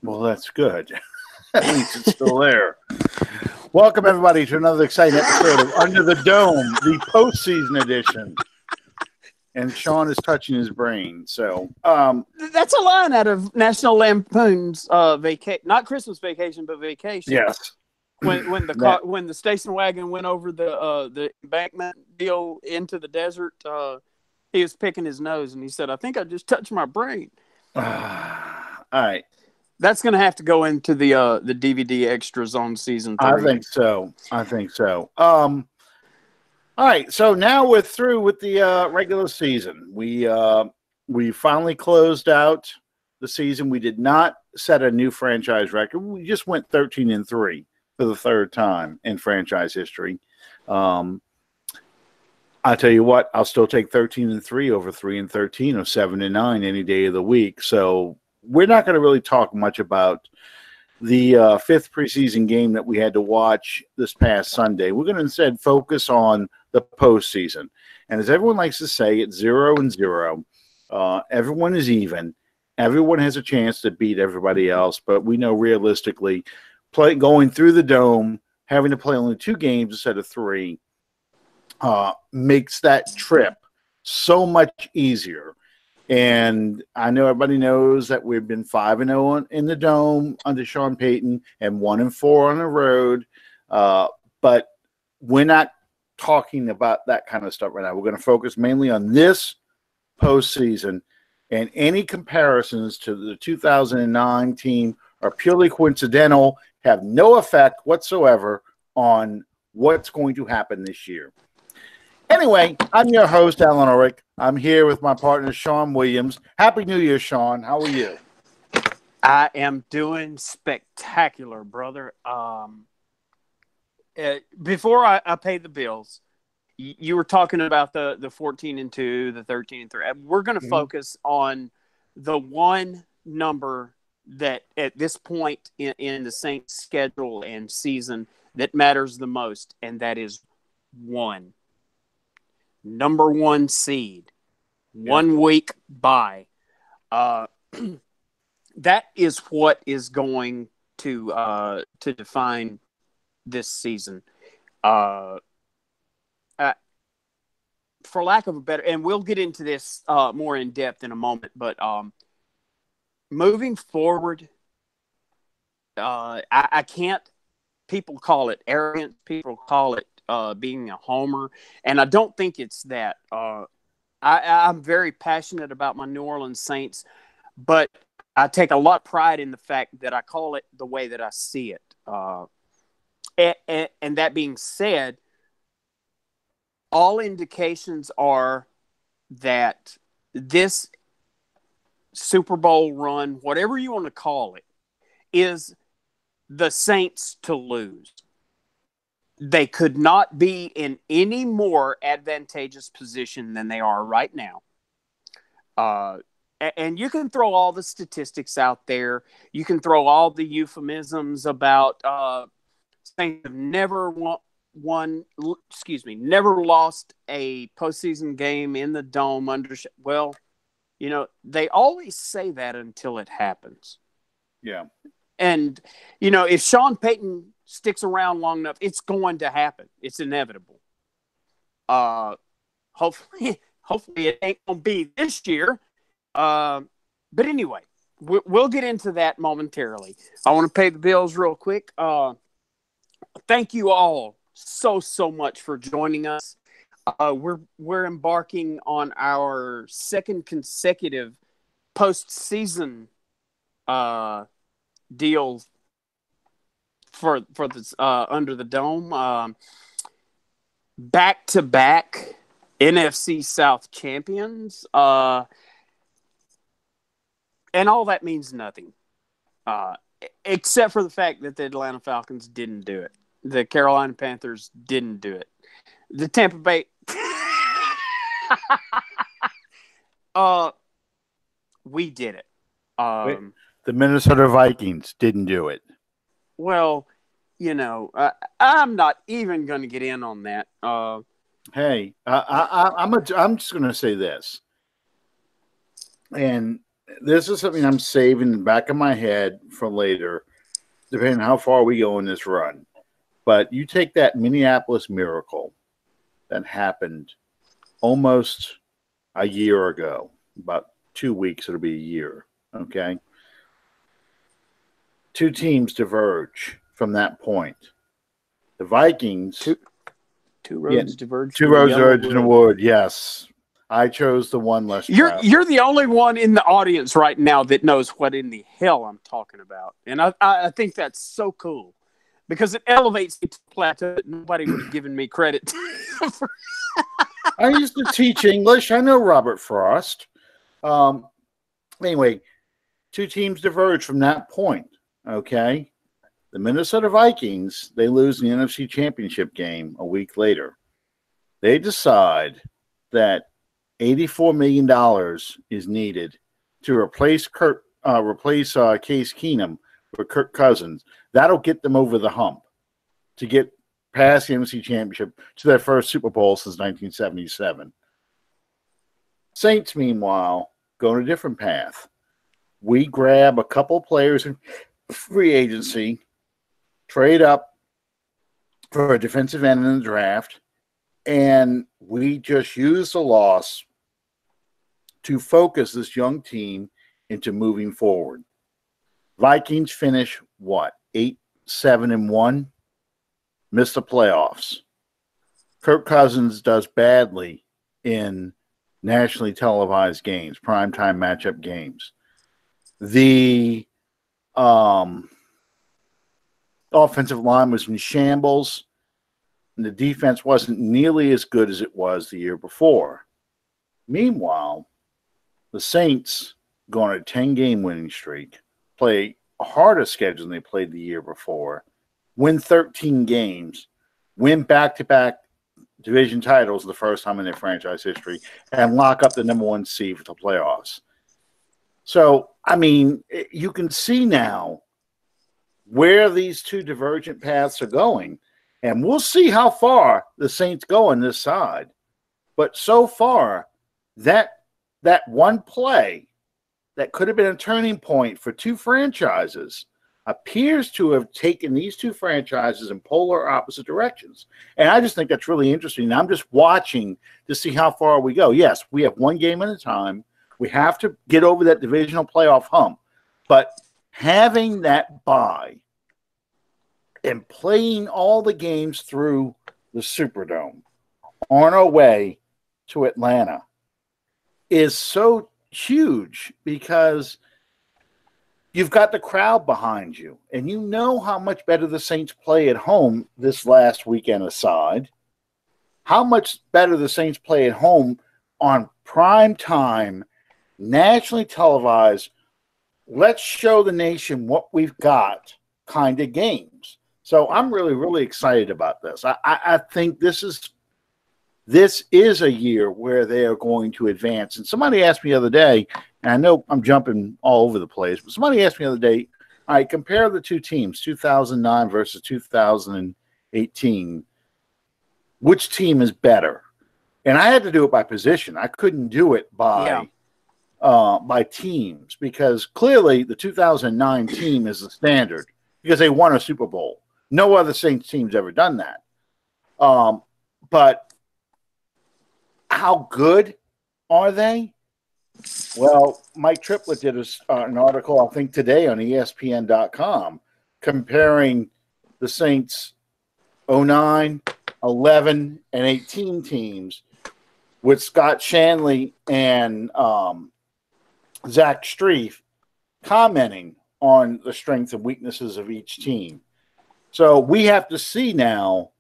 Well, that's good. At least it's still there. Welcome, everybody, to another exciting episode of Under the Dome, the postseason edition. And Sean is touching his brain. So that's a line out of National Lampoon's not Christmas Vacation, but Vacation. Yes. When the station wagon went over the embankment deal into the desert, he was picking his nose and he said, "I think I just touched my brain." All right. That's going to have to go into the DVD extras on season 3. I think so. All right. So now we're through with the regular season. We finally closed out the season. We did not set a new franchise record. We just went 13-3 for the third time in franchise history. I tell you what, I'll still take 13-3 over 3-13 or 7-9 any day of the week. So we're not going to really talk much about the fifth preseason game that we had to watch this past Sunday. We're going to instead focus on the postseason. And as everyone likes to say, it's 0-0. Everyone is even. Everyone has a chance to beat everybody else. But we know realistically, going through the dome, having to play only 2 games instead of 3, makes that trip so much easier. And I know everybody knows that we've been 5-0 in the dome under Sean Payton and 1-4 on the road. But we're not talking about that kind of stuff right now. We're going to focus mainly on this postseason, and any comparisons to the 2009 team are purely coincidental, have no effect whatsoever on what's going to happen this year. Anyway, I'm your host, Alan Ulrich. I'm here with my partner, Sean Williams. Happy New Year, Sean. How are you? I am doing spectacular, brother. Before I pay the bills, you were talking about the 14-2, the 13-3. We're going to focus on the one number that at this point in the Saints schedule and season that matters the most, and that is 1. Number 1 seed, 1 week bye. That is what is going to define this season. For lack of a better, and we'll get into this more in depth in a moment, but moving forward, I can't. People call it arrogance. People call it being a homer, and I don't think it's that. I'm very passionate about my New Orleans Saints, but I take a lot of pride in the fact that I call it the way that I see it. And that being said, all indications are that this Super Bowl run, whatever you want to call it, is the Saints to lose. They could not be in any more advantageous position than they are right now. And you can throw all the statistics out there. You can throw all the euphemisms about Saints have never never lost a postseason game in the dome under. Well, they always say that until it happens. Yeah. And, if Sean Payton sticks around long enough, it's going to happen. It's inevitable. Hopefully it ain't going to be this year. But anyway, we'll get into that momentarily. I want to pay the bills real quick. Thank you all so much for joining us. We're embarking on our second consecutive postseason deal for this Under the Dome. Back-to-back NFC South champions. And all that means nothing. Except for the fact that the Atlanta Falcons didn't do it. The Carolina Panthers didn't do it. The Tampa Bay we did it. The Minnesota Vikings didn't do it. Well, I'm not even going to get in on that. Hey, I'm just going to say this, and this is something I'm saving in the back of my head for later, depending on how far we go in this run. But you take that Minneapolis Miracle that happened almost a year ago, about 2 weeks, it'll be a year, okay? Two teams diverge from that point. The Vikings. Two roads diverge. Two roads diverge in the wood, yes. I chose the one less traveled. You're the only one in the audience right now that knows what in the hell I'm talking about. And I think that's so cool because it elevates me to a plateau that nobody would have given me credit for. I used to teach English. I know Robert Frost. Anyway, two teams diverge from that point, okay? The Minnesota Vikings, they lose the NFC Championship game a week later. They decide that $84 million is needed to replace Case Keenum with Kirk Cousins. That'll get them over the hump to get past the NFC Championship to their first Super Bowl since 1977. Saints, meanwhile, go on a different path. We grab a couple players in free agency, trade up for a defensive end in the draft, and we just use the loss to focus this young team into moving forward. Vikings finish, 8-7-1? Miss the playoffs. Kirk Cousins does badly in nationally televised games, primetime matchup games. The offensive line was in shambles, and the defense wasn't nearly as good as it was the year before. Meanwhile, the Saints go on a 10-game winning streak, play a harder schedule than they played the year before, win 13 games, win back-to-back division titles the first time in their franchise history, and lock up the number one seed for the playoffs. So, I mean, you can see now where these two divergent paths are going, and we'll see how far the Saints go on this side. But so far, that one play that could have been a turning point for two franchises appears to have taken these two franchises in polar opposite directions. And I just think that's really interesting. I'm just watching to see how far we go. Yes, we have one game at a time. We have to get over that divisional playoff hump. But having that bye and playing all the games through the Superdome on our way to Atlanta is so huge because you've got the crowd behind you, and you know how much better the Saints play at home this last weekend aside, how much better the Saints play at home on prime time, nationally televised, let's show the nation what we've got kind of games. So I'm really, really excited about this. I think this is a year where they are going to advance. And somebody asked me the other day, and I know I'm jumping all over the place, but somebody asked me the other day, all right, compare the two teams, 2009 versus 2018. Which team is better? And I had to do it by position. I couldn't do it by teams because clearly the 2009 team is the standard because they won a Super Bowl. No other Saints team's ever done that. But how good are they? Well, Mike Triplett did an article, I think today on ESPN.com, comparing the Saints 09, 11, and 18 teams with Scott Shanley and Zach Strief commenting on the strengths and weaknesses of each team. So we have to see now,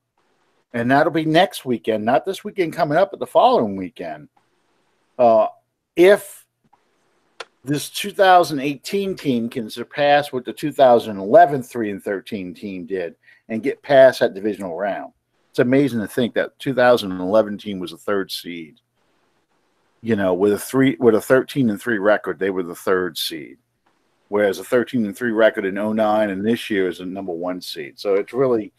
and that'll be next weekend, not this weekend coming up, but the following weekend, if this 2018 team can surpass what the 2011 3-13 team did and get past that divisional round. It's amazing to think that 2011 team was a third seed. You know, with a 13-3 record, they were the third seed. Whereas a 13-3 record in 09 and this year is a number one seed. So it's really,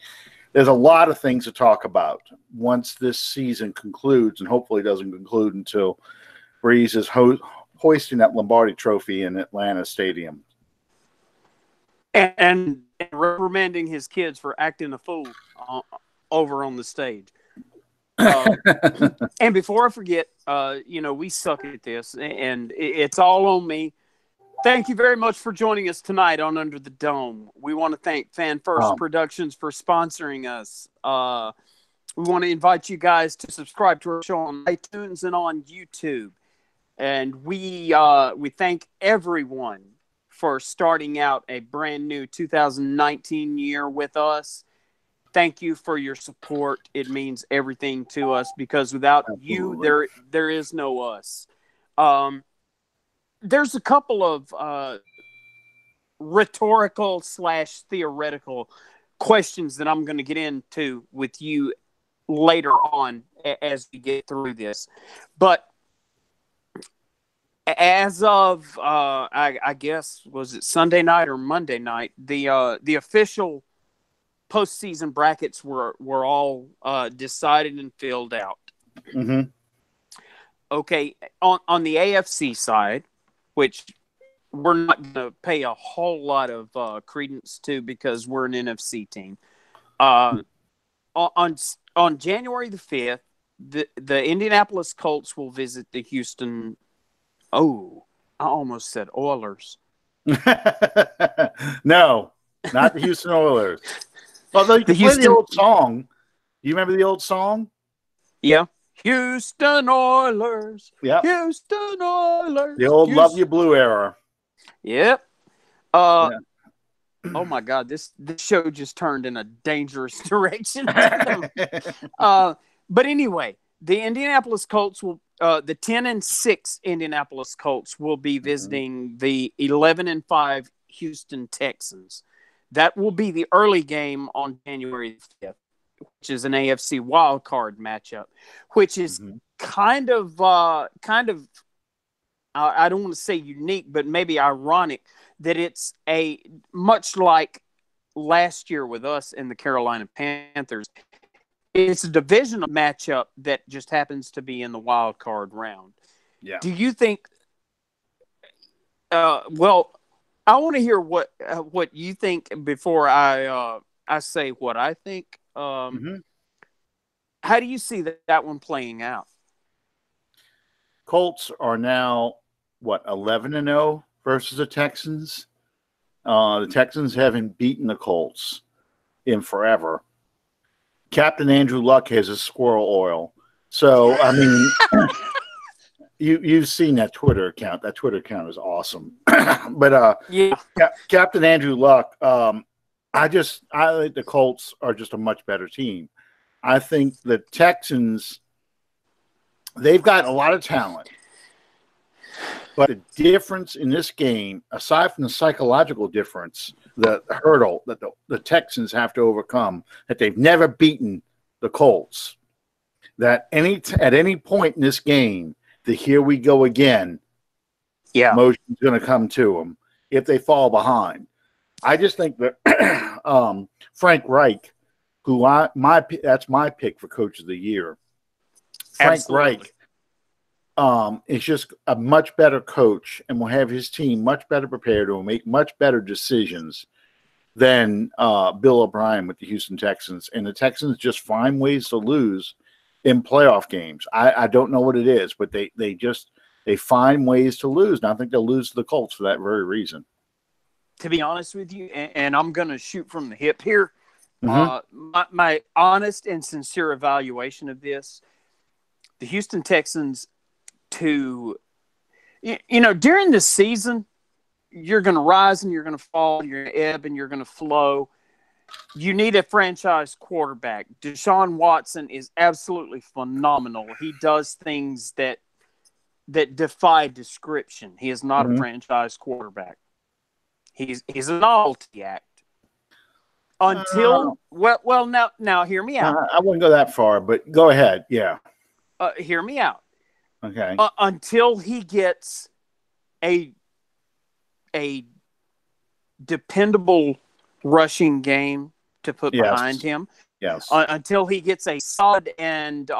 there's a lot of things to talk about once this season concludes, and hopefully doesn't conclude until Breeze is hoisting that Lombardi Trophy in Atlanta Stadium. And reprimanding his kids for acting a fool over on the stage. And before I forget, we suck at this, and it's all on me. Thank you very much for joining us tonight on Under the Dome. We want to thank Fan First Productions for sponsoring us. We want to invite you guys to subscribe to our show on iTunes and on YouTube. And we thank everyone for starting out a brand new 2019 year with us. Thank you for your support. It means everything to us because without you, there is no us. There's a couple of rhetorical / theoretical questions that I'm going to get into with you later on as we get through this. But as of, I guess, was it Sunday night or Monday night? The official postseason brackets were all decided and filled out. Mm-hmm. Okay, on the AFC side, which we're not going to pay a whole lot of credence to because we're an NFC team. On January the 5th, the Indianapolis Colts will visit the Houston. Oh, I almost said Oilers. No, not the Houston Oilers. Although you can play the old song. You remember the old song? Yeah. Houston Oilers. Yeah. Houston Oilers. The old Love You Blue era. Yep. Oh my God, this show just turned in a dangerous direction. But anyway, the Indianapolis Colts will the 10-6 Indianapolis Colts will be visiting the 11-5 Houston Texans. That will be the early game on January 5th, which is an AFC wild card matchup, which is kind of I don't want to say unique, but maybe ironic that it's a much like last year with us and the Carolina Panthers. It's a divisional matchup that just happens to be in the wild card round. Yeah. Do you think? Well, I want to hear what you think before I say what I think. How do you see that one playing out? Colts are now 11-0 versus the Texans. The Texans haven't beaten the Colts in forever. Captain Andrew Luck has a squirrel oil. So, I mean, you've seen that Twitter account. That Twitter account is awesome. But yeah, Captain Andrew Luck, I think the Colts are just a much better team. I think the Texans, they've got a lot of talent. But the difference in this game, aside from the psychological difference, the hurdle that the Texans have to overcome, that they've never beaten the Colts, that at any point in this game, the here we go again, motion's going to come to them if they fall behind. I just think that Frank Reich, that's my pick for Coach of the Year. Frank Reich is just a much better coach and will have his team much better prepared and will make much better decisions than Bill O'Brien with the Houston Texans. And the Texans just find ways to lose in playoff games. I don't know what it is, but they find ways to lose. And I think they'll lose to the Colts for that very reason. To be honest with you, and I'm going to shoot from the hip here, my honest and sincere evaluation of this, the Houston Texans during the season, you're going to rise and you're going to fall, you're going to ebb and you're going to flow. You need a franchise quarterback. Deshaun Watson is absolutely phenomenal. He does things that defy description. He is not a franchise quarterback. He's a novelty act. Until now hear me out. I wouldn't go that far, but go ahead. Yeah. Hear me out. Okay. Until he gets a dependable rushing game to put behind him. Yes. Until he gets a solid and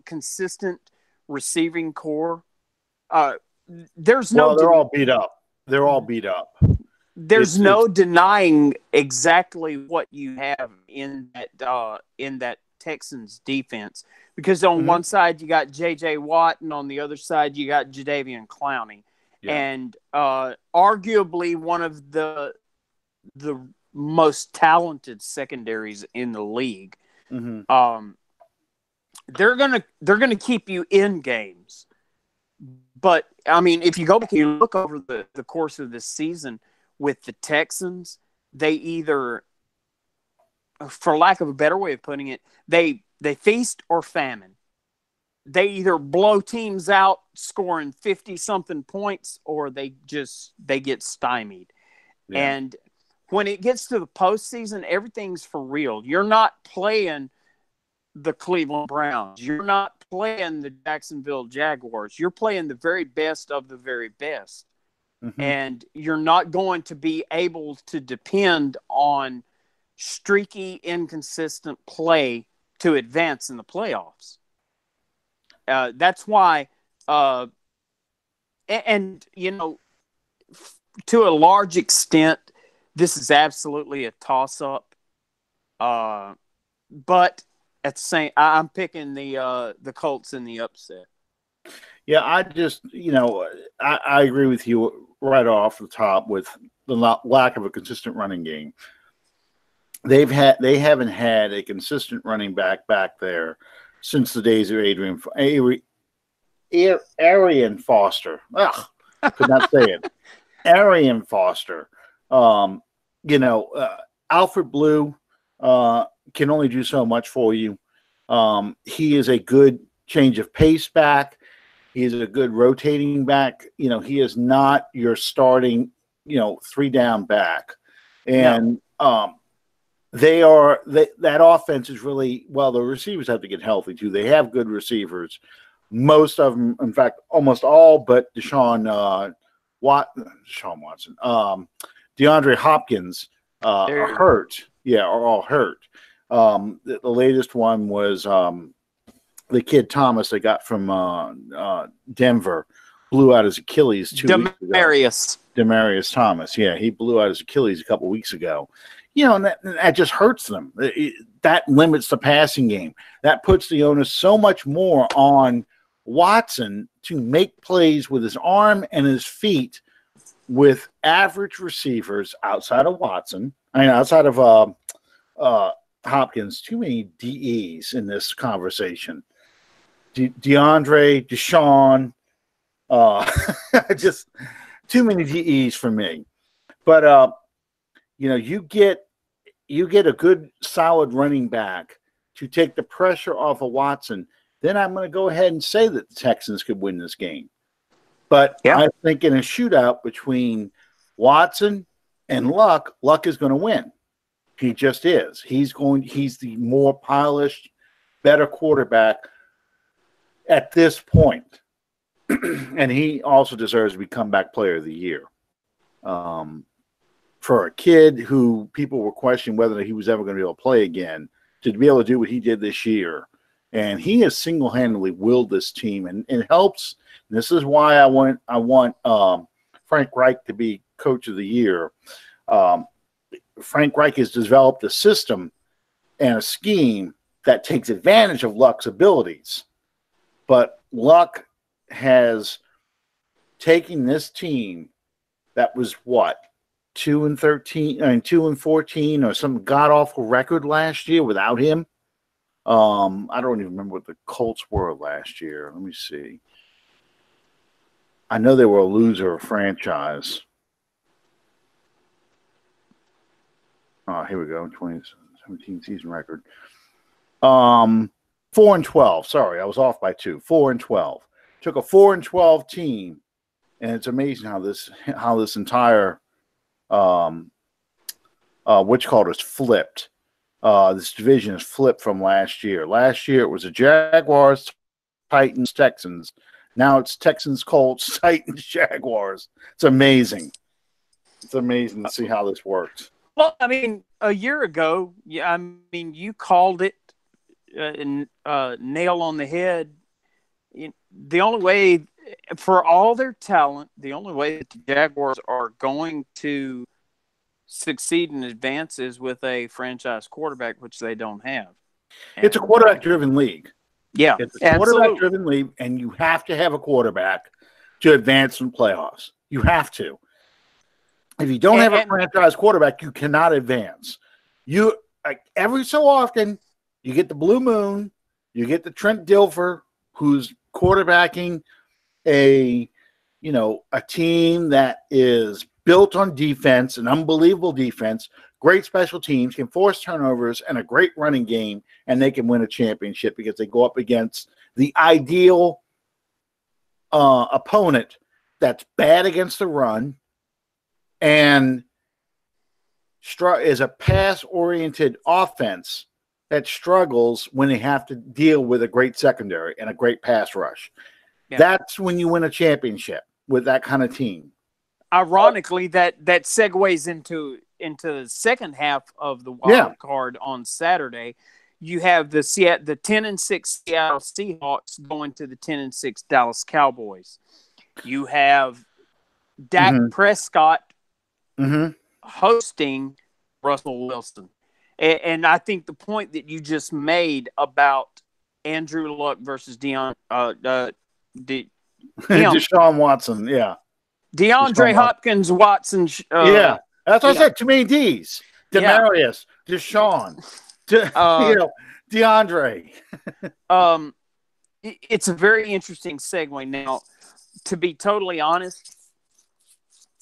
consistent receiving core. there's Well, they're all beat up. They're all beat up. There's no denying exactly what you have in that Texans defense, because on one side you got J.J. Watt and on the other side you got Jadeveon Clowney, and arguably one of the most talented secondaries in the league. They're gonna keep you in games, but I mean, if you go back and you look over the course of this season with the Texans, they either, for lack of a better way of putting it, they feast or famine. They either blow teams out scoring 50-something points, or they get stymied. Yeah. And when it gets to the postseason, everything's for real. You're not playing the Cleveland Browns. You're not playing the Jacksonville Jaguars. You're playing the very best of the very best. And you're not going to be able to depend on streaky, inconsistent play to advance in the playoffs. That's why, and you know, to a large extent, this is absolutely a toss-up. But at the same, I'm picking the Colts in the upset. Yeah, I just, I agree with you right off the top with the lack of a consistent running game. They haven't had a consistent running back there since the days of Arian Foster. Ugh, could not say it. Arian Foster. Alfred Blue can only do so much for you. He is a good change of pace back. He is a good rotating back. He is not your starting, 3-down back. And that offense is really, well, the receivers have to get healthy too. They have good receivers. Most of them, in fact, almost all but Deshaun Watson, DeAndre Hopkins are hurt. Yeah, are all hurt. The latest one was the kid Thomas they got from Denver, blew out his Achilles 2 weeks ago. Demarius Thomas. Yeah, he blew out his Achilles a couple weeks ago. And that just hurts them. That limits the passing game. That puts the onus so much more on Watson to make plays with his arm and his feet with average receivers outside of Watson. Outside of Hopkins. Too many DEs in this conversation. Deshaun, just too many DEs for me. But you get a good solid running back to take the pressure off of Watson. Then I'm going to go ahead and say that the Texans could win this game. But I think in a shootout between Watson and Luck is going to win. He just is. He's the more polished, better quarterback at this point. And he also deserves to be comeback player of the year. For a kid who people were questioning whether he was ever going to be able to play again, to be able to do what he did this year. And he has single-handedly willed this team, and it helps. And this is why I want Frank Reich to be coach of the year. Frank Reich has developed a system and a scheme that takes advantage of Luck's abilities. But Luck has taken this team that was 2-13, or some god-awful record last year without him. I don't even remember what the Colts were last year. Let me see. I know they were a loser franchise. Here we go. 2017 season record. 4-12. Sorry, I was off by 2. 4-12. Took a 4-12 team, and it's amazing how this entire is flipped. This division is flipped from last year. Last year it was the Jaguars, Titans, Texans. Now it's Texans, Colts, Titans, Jaguars. It's amazing. It's amazing to see how this works. Well, a year ago, you called it nail on the head. The only way for all their talent, the only way that the Jaguars are going to succeed in advance is with a franchise quarterback, which they don't have. It's a quarterback-driven league. Yeah, it's a quarterback-driven league, and you have to have a quarterback to advance in playoffs. You have to. If you don't have a franchise quarterback, you cannot advance. You every so often you get the blue moon, you get the Trent Dilfer, who's quarterbacking a team that is built on defense, an unbelievable defense, great special teams, can force turnovers, and a great running game, and they can win a championship because they go up against the ideal opponent that's bad against the run and is a pass-oriented offense that struggles when they have to deal with a great secondary and a great pass rush. Yeah. That's when you win a championship with that kind of team. Ironically, that segues into the second half of the wild card on Saturday. You have the 10-6 Seattle Seahawks going to the 10-6 Dallas Cowboys. You have Dak Prescott hosting Russell Wilson. And I think the point that you just made about Andrew Luck versus Deshaun Watson, yeah. DeAndre Hopkins, Watson. That's what I said. Too many D's. Demarius, Deshaun, DeAndre. It's a very interesting segue. Now, to be totally honest,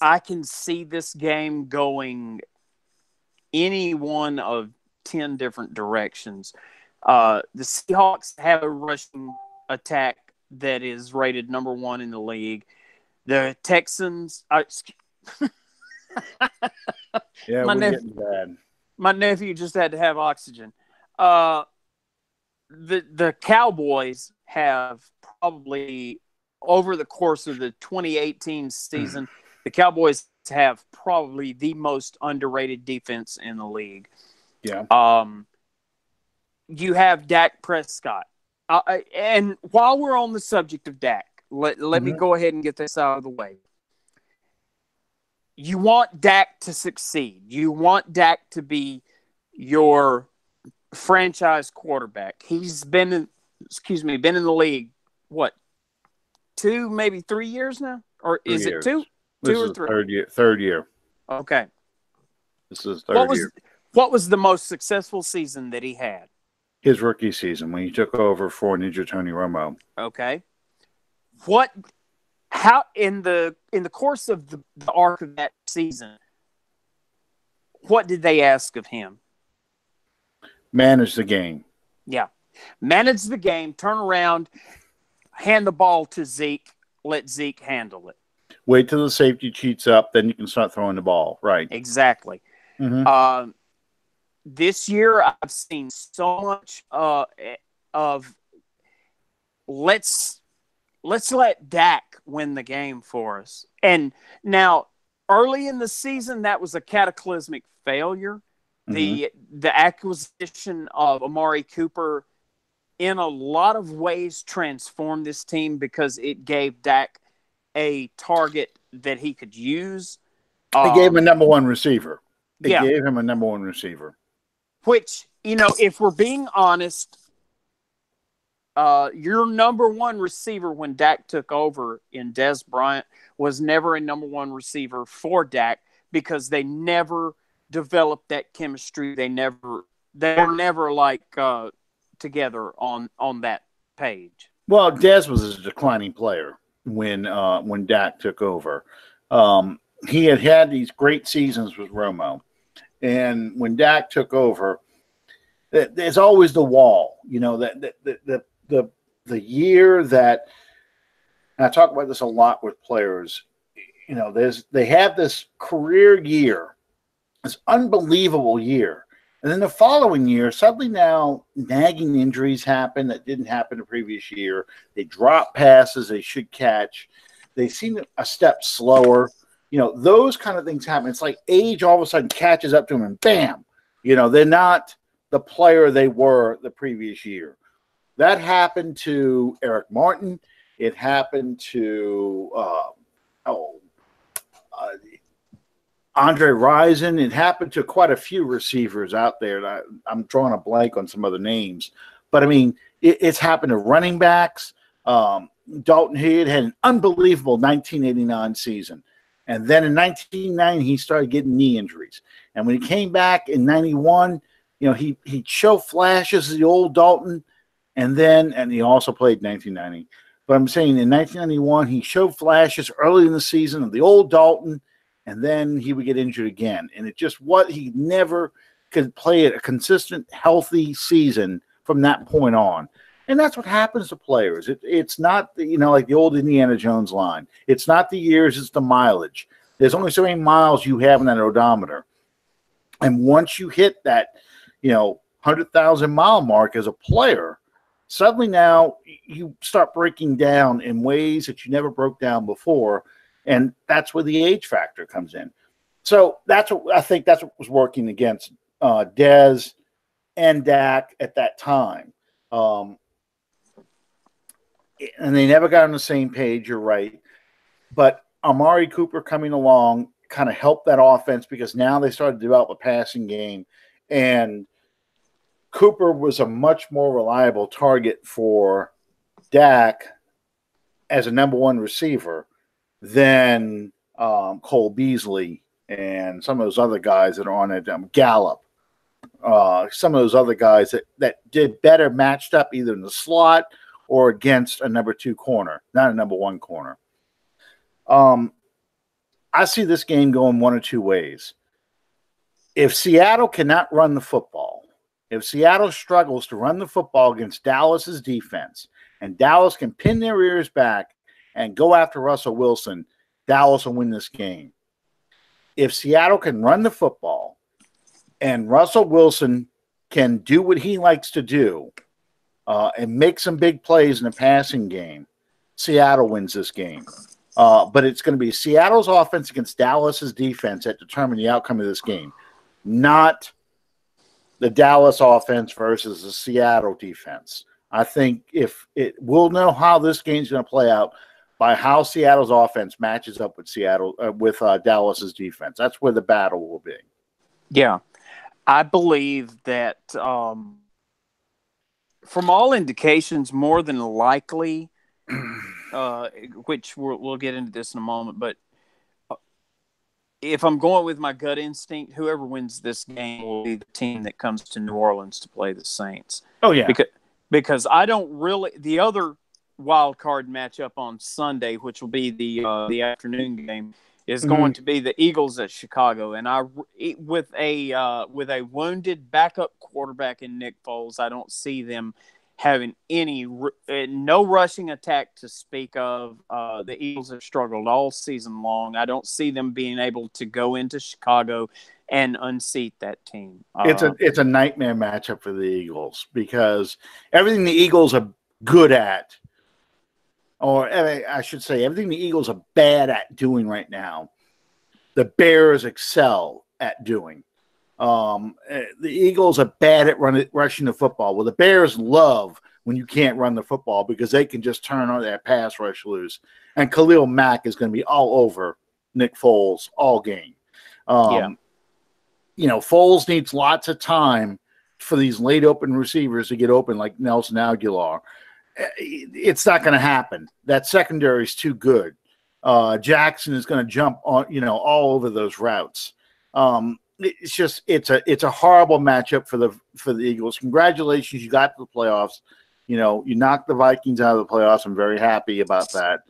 I can see this game going any one of 10 different directions. The Seahawks have a rushing attack that is rated number 1 in the league. The Texans getting bad. My nephew just had to have oxygen. The Cowboys have probably, over the course of the 2018 season, the Cowboys have probably the most underrated defense in the league. Yeah. You have Dak Prescott. And while we're on the subject of Dak, let me go ahead and get this out of the way. You want Dak to succeed. You want Dak to be your franchise quarterback. He's been in the league, what, 2, maybe 3 years now? Or is it 2? This 2 or is 3? Third year. Okay. This is third year. What was the most successful season that he had? His rookie season when he took over for Ninja Tony Romo. Okay. How in the course of the arc of that season, what did they ask of him? Manage the game. Yeah. Manage the game, turn around, hand the ball to Zeke, let Zeke handle it. Wait till the safety cheats up, then you can start throwing the ball. Right. Exactly. This year, I've seen so much of let's let Dak win the game for us. And now, early in the season, that was a cataclysmic failure. The acquisition of Amari Cooper, in a lot of ways, transformed this team because it gave Dak a target that he could use. It gave him a number 1 receiver. Gave him a number 1 receiver. Which, if we're being honest, your number 1 receiver when Dak took over in Dez Bryant was never a number 1 receiver for Dak because they never developed that chemistry. They were never like together on that page. Well, Dez was a declining player when Dak took over. He had these great seasons with Romo. And when Dak took over, there's always the wall. The year that, and I talk about this a lot with players, they have this career year, this unbelievable year. And then the following year, suddenly now nagging injuries happen that didn't happen the previous year. They drop passes they should catch. They seem a step slower. Those kind of things happen. It's like age all of a sudden catches up to them and bam, they're not the player they were the previous year. That happened to Eric Martin. It happened to Andre Rison. It happened to quite a few receivers out there. I'm drawing a blank on some other names. But, I mean, it's happened to running backs. Dalton Head had an unbelievable 1989 season. And then in 1990, he started getting knee injuries. And when he came back in 91, he'd show flashes of the old Dalton. And he also played 1990. But I'm saying in 1991, he showed flashes early in the season of the old Dalton. And then he would get injured again. And it just he never could play a consistent, healthy season from that point on. And that's what happens to players. It's not, like the old Indiana Jones line. It's not the years, it's the mileage. There's only so many miles you have in that odometer. And once you hit that, 100,000-mile mark as a player, suddenly now you start breaking down in ways that you never broke down before. And that's where the age factor comes in. So that's what was working against Dez and Dak at that time. And they never got on the same page, you're right. But Amari Cooper coming along kind of helped that offense because now they started to develop a passing game. And Cooper was a much more reliable target for Dak as a number one receiver than Cole Beasley and some of those other guys that are on it, Gallup. Some of those other guys that did better matched up either in the slot or against a number two corner, not a number one corner. I see this game going one or two ways. If Seattle cannot run the football, if Seattle struggles to run the football against Dallas's defense, and Dallas can pin their ears back and go after Russell Wilson, Dallas will win this game. If Seattle can run the football and Russell Wilson can do what he likes to do and make some big plays in the passing game, Seattle wins this game. But it's going to be Seattle's offense against Dallas's defense that determine the outcome of this game, not the Dallas offense versus the Seattle defense. I think we'll know how this game's going to play out by how Seattle's offense matches up with Dallas's defense. That's where the battle will be. Yeah, I believe that from all indications, more than likely, which we'll get into this in a moment, but if I'm going with my gut instinct, whoever wins this game will be the team that comes to New Orleans to play the Saints. Oh, yeah. Because I don't really – the other wild card matchup on Sunday, which will be the afternoon game, is going to be the Eagles at Chicago. And with a wounded backup quarterback in Nick Foles, I don't see them having no rushing attack to speak of. The Eagles have struggled all season long. I don't see them being able to go into Chicago and unseat that team. It's a nightmare matchup for the Eagles because everything the Eagles are good at, or I should say everything the Eagles are bad at doing right now, the Bears excel at doing. The Eagles are bad at rushing the football. Well, the Bears love when you can't run the football because they can just turn on that pass rush loose. And Khalil Mack is going to be all over Nick Foles all game. Foles needs lots of time for these late open receivers to get open like Nelson Aguilar. It's not going to happen. That secondary is too good. Jackson is going to jump on, all over those routes. It's a horrible matchup for the Eagles. Congratulations, you got to the playoffs. You knocked the Vikings out of the playoffs. I'm very happy about that.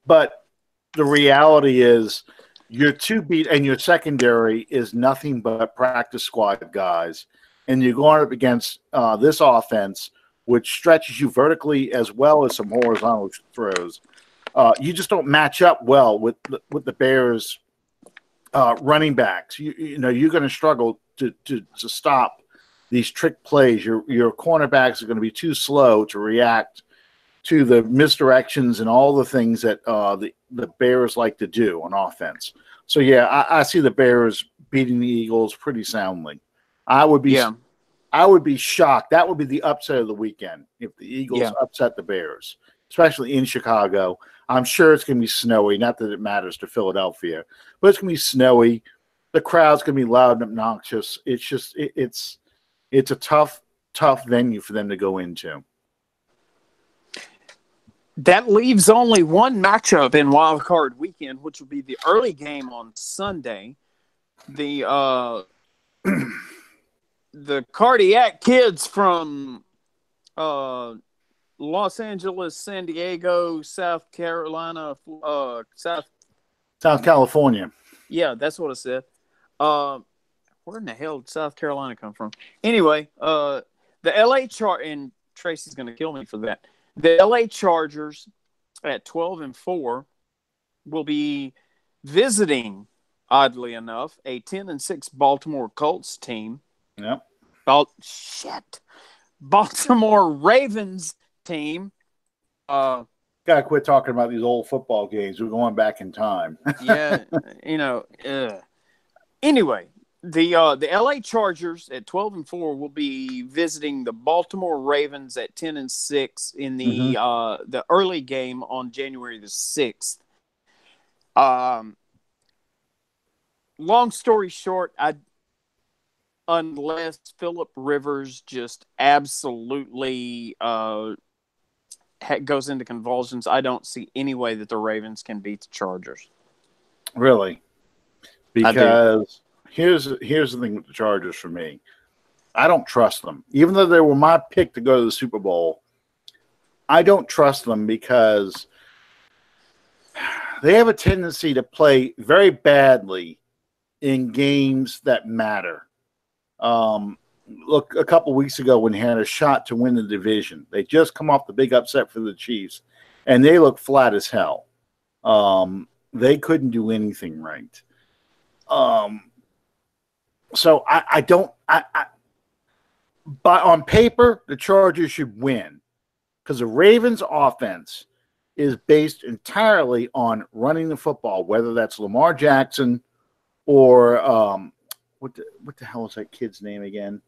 But the reality is your two beat and your secondary is nothing but practice squad guys, and you're going up against this offense, which stretches you vertically as well as some horizontal throws. You just don't match up well with the Bears. Running backs, you're going to struggle to stop these trick plays. Your cornerbacks are going to be too slow to react to the misdirections and all the things that the Bears like to do on offense. So yeah, I see the Bears beating the Eagles pretty soundly. I would be shocked. That would be the upset of the weekend if the Eagles upset the Bears. especially in Chicago. I'm sure it's going to be snowy. Not that it matters to Philadelphia, but it's going to be snowy. The crowd's going to be loud and obnoxious. It's just it's a tough venue for them to go into. That leaves only one matchup in Wild Card Weekend, which will be the early game on Sunday. The Cardiac Kids from Los Angeles, San Diego, South Carolina, South California. Yeah, that's what I said. Where in the hell did South Carolina come from? Anyway, the LA and Tracy's going to kill me for that. The LA Chargers at 12-4 will be visiting, oddly enough, a 10-6 Baltimore Colts team. Yep. Baltimore Ravens team. Gotta quit talking about these old football games. We're going back in time. Yeah, Anyway, the LA Chargers at 12-4 will be visiting the Baltimore Ravens at 10-6 in the early game on January the 6th. Long story short, unless Phillip Rivers just absolutely goes into convulsions, I don't see any way that the Ravens can beat the Chargers. Really? Because here's the thing with the Chargers for me. I don't trust them. Even though they were my pick to go to the Super Bowl, I don't trust them because they have a tendency to play very badly in games that matter. Look, a couple weeks ago when they had a shot to win the division, they just come off the big upset for the Chiefs, and they look flat as hell. They couldn't do anything right. So I don't. But on paper, the Chargers should win because the Ravens' offense is based entirely on running the football, whether that's Lamar Jackson or what the hell is that kid's name again?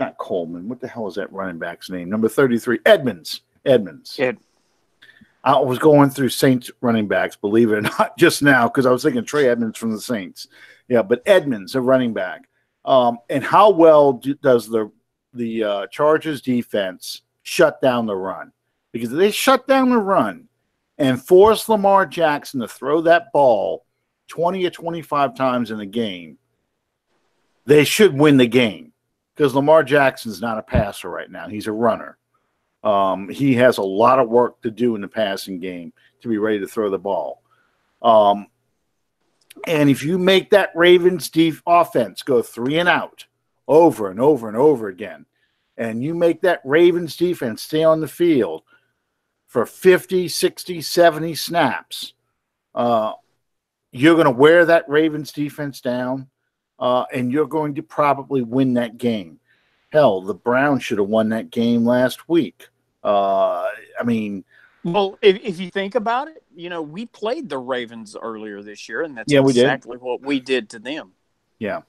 Not Coleman. What the hell is that running back's name? Number 33, Edmonds. I was going through Saints running backs, believe it or not, just now because I was thinking Trey Edmonds from the Saints. Yeah, but Edmonds, a running back. And how well does the Chargers defense shut down the run? Because if they shut down the run and force Lamar Jackson to throw that ball 20 or 25 times in a game, they should win the game because Lamar Jackson's not a passer right now. He's a runner. He has a lot of work to do in the passing game to be ready to throw the ball. And if you make that Ravens offense go 3 and out over and over and over again, and you make that Ravens defense stay on the field for 50, 60, 70 snaps, you're going to wear that Ravens defense down, and you're going to probably win that game. Hell, the Browns should have won that game last week. Well, if you think about it, we played the Ravens earlier this year, and that's exactly what we did to them. Yeah.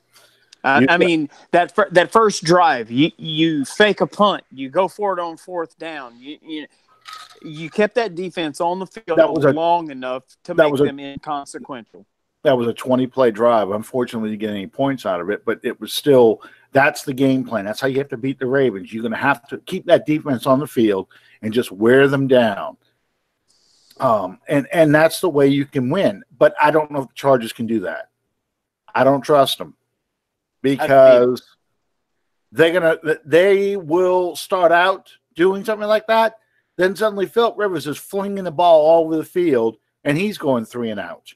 That first drive, you fake a punt, you go for it on 4th down. You kept that defense on the field long enough to make them inconsequential. That was a 20-play drive. Unfortunately, you didn't get any points out of it, but it was still – that's the game plan. That's how you have to beat the Ravens. You're going to have to keep that defense on the field and just wear them down. And that's the way you can win. But I don't know if the Chargers can do that. I don't trust them because they will start out doing something like that. Then suddenly Phillip Rivers is flinging the ball all over the field, and he's going 3 and out.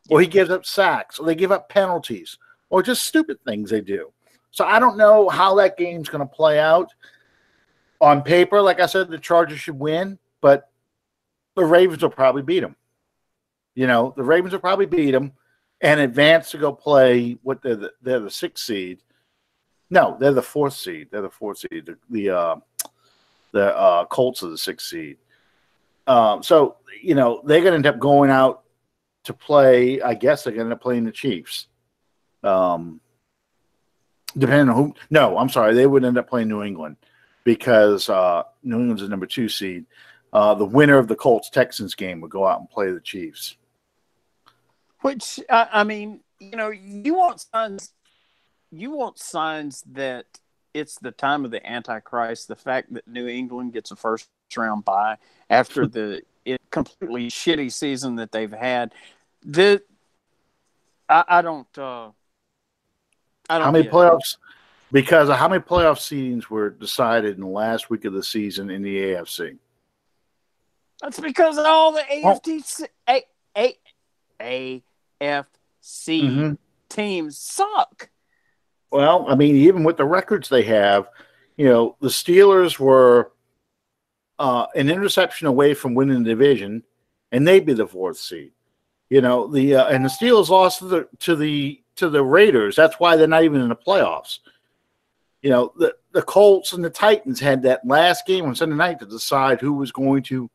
Or he gives up sacks, or they give up penalties, or just stupid things they do. So I don't know how that game's going to play out. On paper, like I said, the Chargers should win, but the Ravens will probably beat them. The Ravens will probably beat them and advance to go play what they're the 6th seed. No, they're the 4th seed. They're the 4th seed. The Colts are the 6th seed. So they're going to end up going out to play. I guess they're going to end up playing the Chiefs. Depending on who. No, I'm sorry. They would end up playing New England because New England's the number 2 seed. the winner of the Colts-Texans game would go out and play the Chiefs. Which, I mean, you want signs that it's the time of the Antichrist. The fact that New England gets a first-round bye after the completely shitty season that they've had. I don't. How many playoffs? Because of how many playoff seedings were decided in the last week of the season in the AFC? That's because all the AFC teams suck. Well, I mean, even with the records they have, the Steelers were an interception away from winning the division, and they'd be the 4th seed. And the Steelers lost to the Raiders. That's why they're not even in the playoffs. The Colts and the Titans had that last game on Sunday night to decide who was going to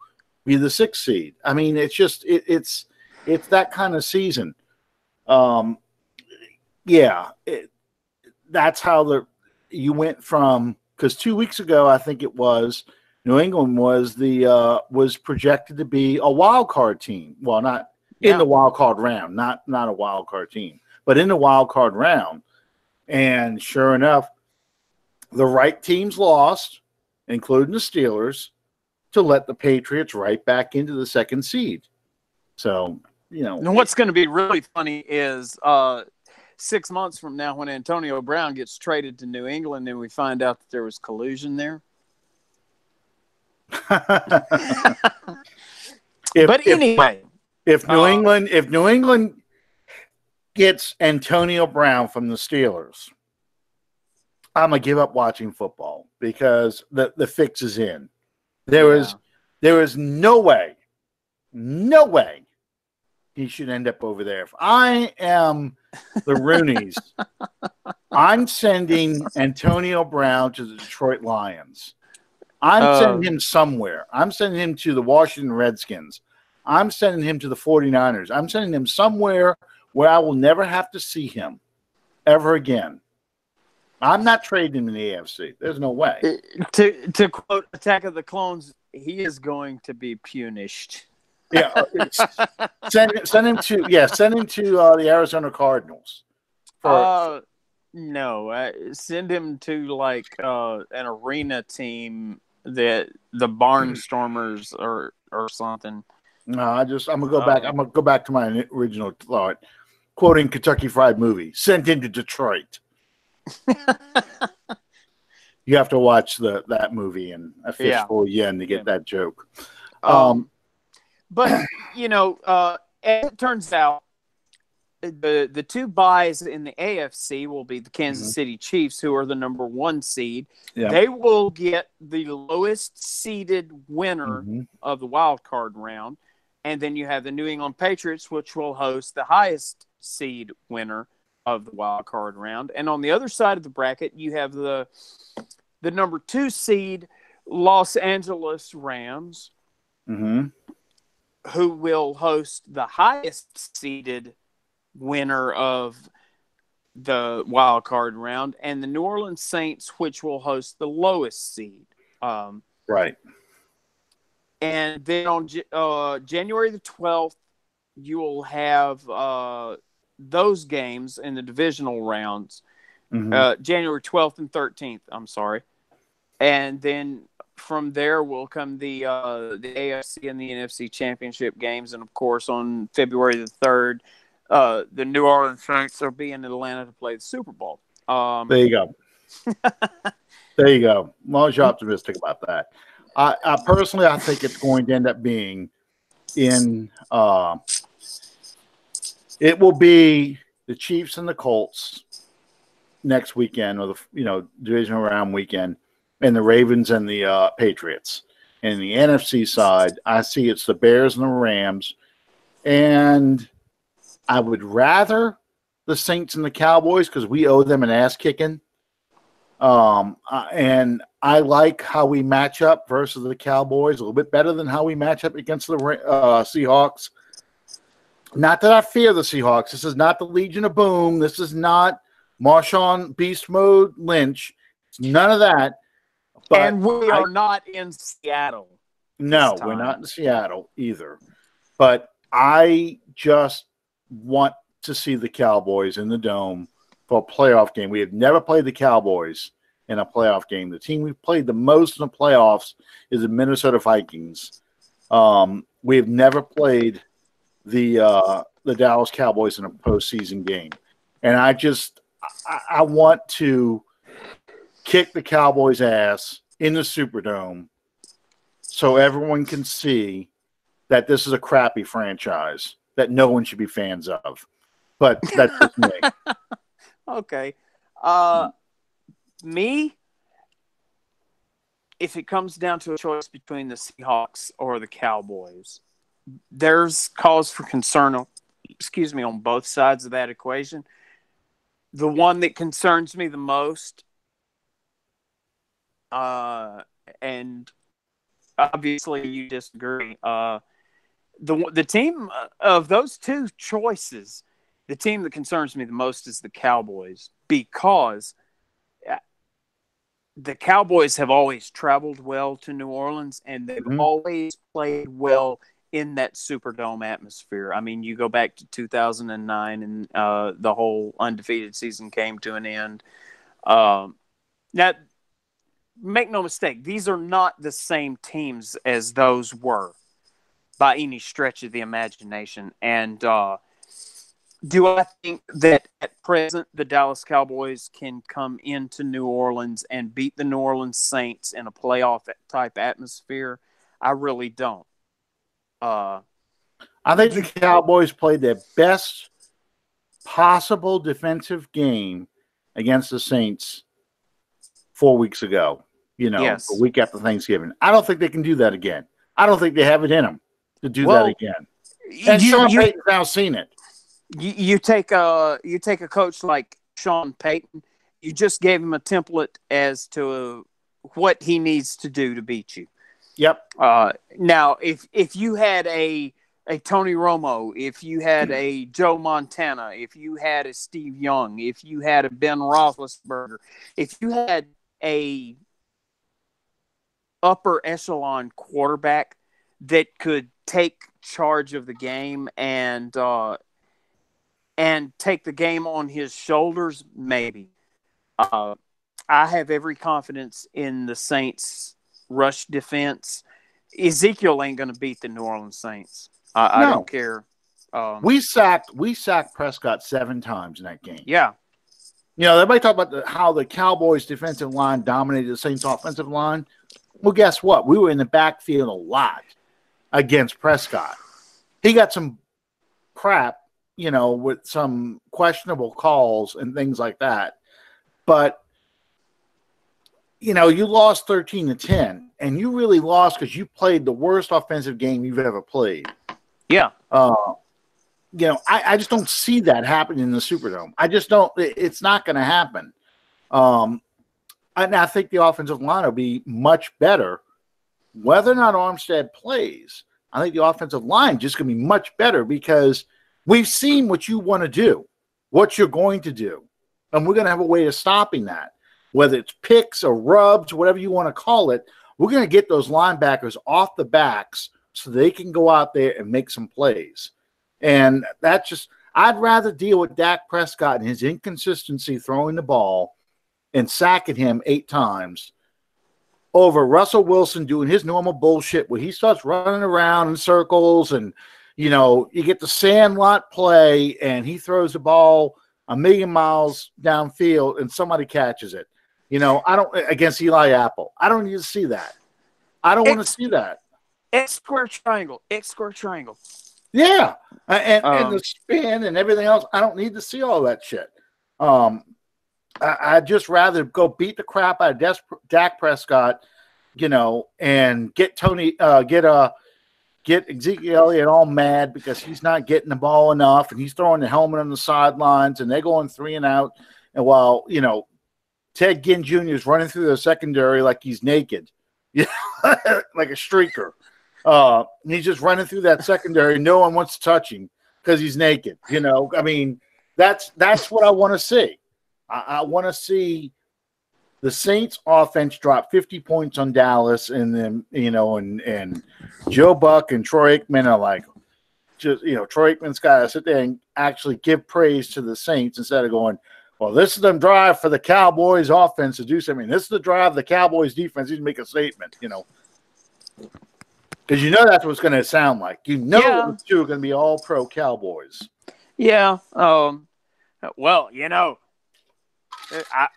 be the 6th seed. I mean, it's just it's that kind of season. That's how you went from, because 2 weeks ago I think it was, New England was projected to be a wild card team. Well, not in the wild card round, not a wild card team, but in the wild card round. And sure enough, the right teams lost, including the Steelers, to let the Patriots right back into the 2nd seed. So, And what's going to be really funny is 6 months from now when Antonio Brown gets traded to New England and we find out that there was collusion there. Anyway. If New England gets Antonio Brown from the Steelers, I'm gonna give up watching football because the fix is in. There is no way he should end up over there. If I am the Rooneys, I'm sending Antonio Brown to the Detroit Lions. I'm sending him somewhere. I'm sending him to the Washington Redskins. I'm sending him to the 49ers. I'm sending him somewhere where I will never have to see him ever again. I'm not trading him in the AFC. There's no way. To quote Attack of the Clones, he is going to be punished. Yeah, send him to the Arizona Cardinals. No, send him to like an arena team that the Barnstormers or something. No, I'm gonna go back. I'm gonna go back to my original thought, quoting Kentucky Fried Movie. Send him to Detroit. You have to watch that movie and a fistful of yen to get that joke. But as it turns out, the 2 buys in the AFC will be the Kansas City Chiefs, who are the number 1 seed. Yeah. They will get the lowest seeded winner of the wild card round. And then you have the New England Patriots, which will host the highest seed winner of the wild card round. And on the other side of the bracket, you have the number 2 seed Los Angeles Rams, who will host the highest seeded winner of the wild card round, and the New Orleans Saints, which will host the lowest seed. Right. And then on January the 12th, you will have those games in the divisional rounds. January 12th and 13th, I'm sorry. And then from there will come the AFC and the NFC championship games. And, of course, on February the 3rd, the New Orleans Saints will be in Atlanta to play the Super Bowl. There you go. There you go. I'm always optimistic about that. I personally, I think it's going to end up being in it will be the Chiefs and the Colts next weekend, or the divisional round weekend, and the Ravens and the Patriots. And the NFC side, I see it's the Bears and the Rams, and I would rather the Saints and the Cowboys because we owe them an ass kicking. And I like how we match up versus the Cowboys a little bit better than how we match up against the Seahawks. Not that I fear the Seahawks. This is not the Legion of Boom. This is not Marshawn Beast Mode Lynch. It's none of that. But and we are not in Seattle. No, we're not in Seattle either. But I just want to see the Cowboys in the Dome for a playoff game. We have never played the Cowboys in a playoff game. The team we've played the most in the playoffs is the Minnesota Vikings. We have never played the Dallas Cowboys in a postseason game. And I want to kick the Cowboys' ass in the Superdome so everyone can see that this is a crappy franchise that no one should be fans of. But that's just me. Okay. Me, if it comes down to a choice between the Seahawks or the Cowboys, there's cause for concern on both sides of that equation. The one that concerns me the most, and obviously you disagree, the team of those two choices, the team that concerns me the most is the Cowboys, because the Cowboys have always traveled well to New Orleans, and they've always played well in that Superdome atmosphere. I mean, you go back to 2009, and the whole undefeated season came to an end. Now, make no mistake, these are not the same teams as those were by any stretch of the imagination. And do I think that at present the Dallas Cowboys can come into New Orleans and beat the New Orleans Saints in a playoff-type atmosphere? I really don't. I think the Cowboys played their best possible defensive game against the Saints 4 weeks ago, a week after Thanksgiving. I don't think they can do that again. I don't think they have it in them to do that again. And Sean Payton's now seen it. You take a coach like Sean Payton, you just gave him a template as to what he needs to do to beat you. Yep. Now, if you had a Tony Romo, if you had a Joe Montana, if you had a Steve Young, if you had a Ben Roethlisberger, if you had a upper echelon quarterback that could take charge of the game and take the game on his shoulders, maybe. I have every confidence in the Saints' rush defense. Ezekiel ain't going to beat the New Orleans Saints. I don't care. We sacked Prescott 7 times in that game. Yeah. Everybody talk about how the Cowboys' defensive line dominated the Saints' offensive line. Well, guess what? We were in the backfield a lot against Prescott. He got some crap, with some questionable calls and things like that. But you lost 13-10, and you really lost because you played the worst offensive game you've ever played. Yeah. I just don't see that happening in the Superdome. I just don't. It's not going to happen. And I think the offensive line will be much better. Whether or not Armstead plays, I think the offensive line just going to be much better because we've seen what you want to do, what you're going to do, and we're going to have a way of stopping that. Whether it's picks or rubs, whatever you want to call it, we're going to get those linebackers off the backs so they can go out there and make some plays. And I'd rather deal with Dak Prescott and his inconsistency throwing the ball and sacking him 8 times over Russell Wilson doing his normal bullshit where he starts running around in circles and, you get the Sandlot play and he throws the ball a million miles downfield and somebody catches it. I don't against Eli Apple. I don't need to see that. I don't want to see that. X square triangle. Yeah, and the spin and everything else. I don't need to see all that shit. I'd just rather go beat the crap out of Dak Prescott, and get Ezekiel Elliott all mad because he's not getting the ball enough and he's throwing the helmet on the sidelines and they're going 3 and out. And while, Ted Ginn Jr. is running through the secondary like he's naked, like a streaker. And he's just running through that secondary. No one wants to touch him because he's naked. I mean, that's what I want to see. I want to see the Saints offense dropped 50 points on Dallas, and then, and Joe Buck and Troy Aikman are like, Troy Aikman's got to sit there and actually give praise to the Saints instead of going, well, this is the drive for the Cowboys offense to do something. This is the drive of the Cowboys defense to make a statement, because that's what it's going to sound like. Those two are going to be all pro Cowboys. Yeah. Well,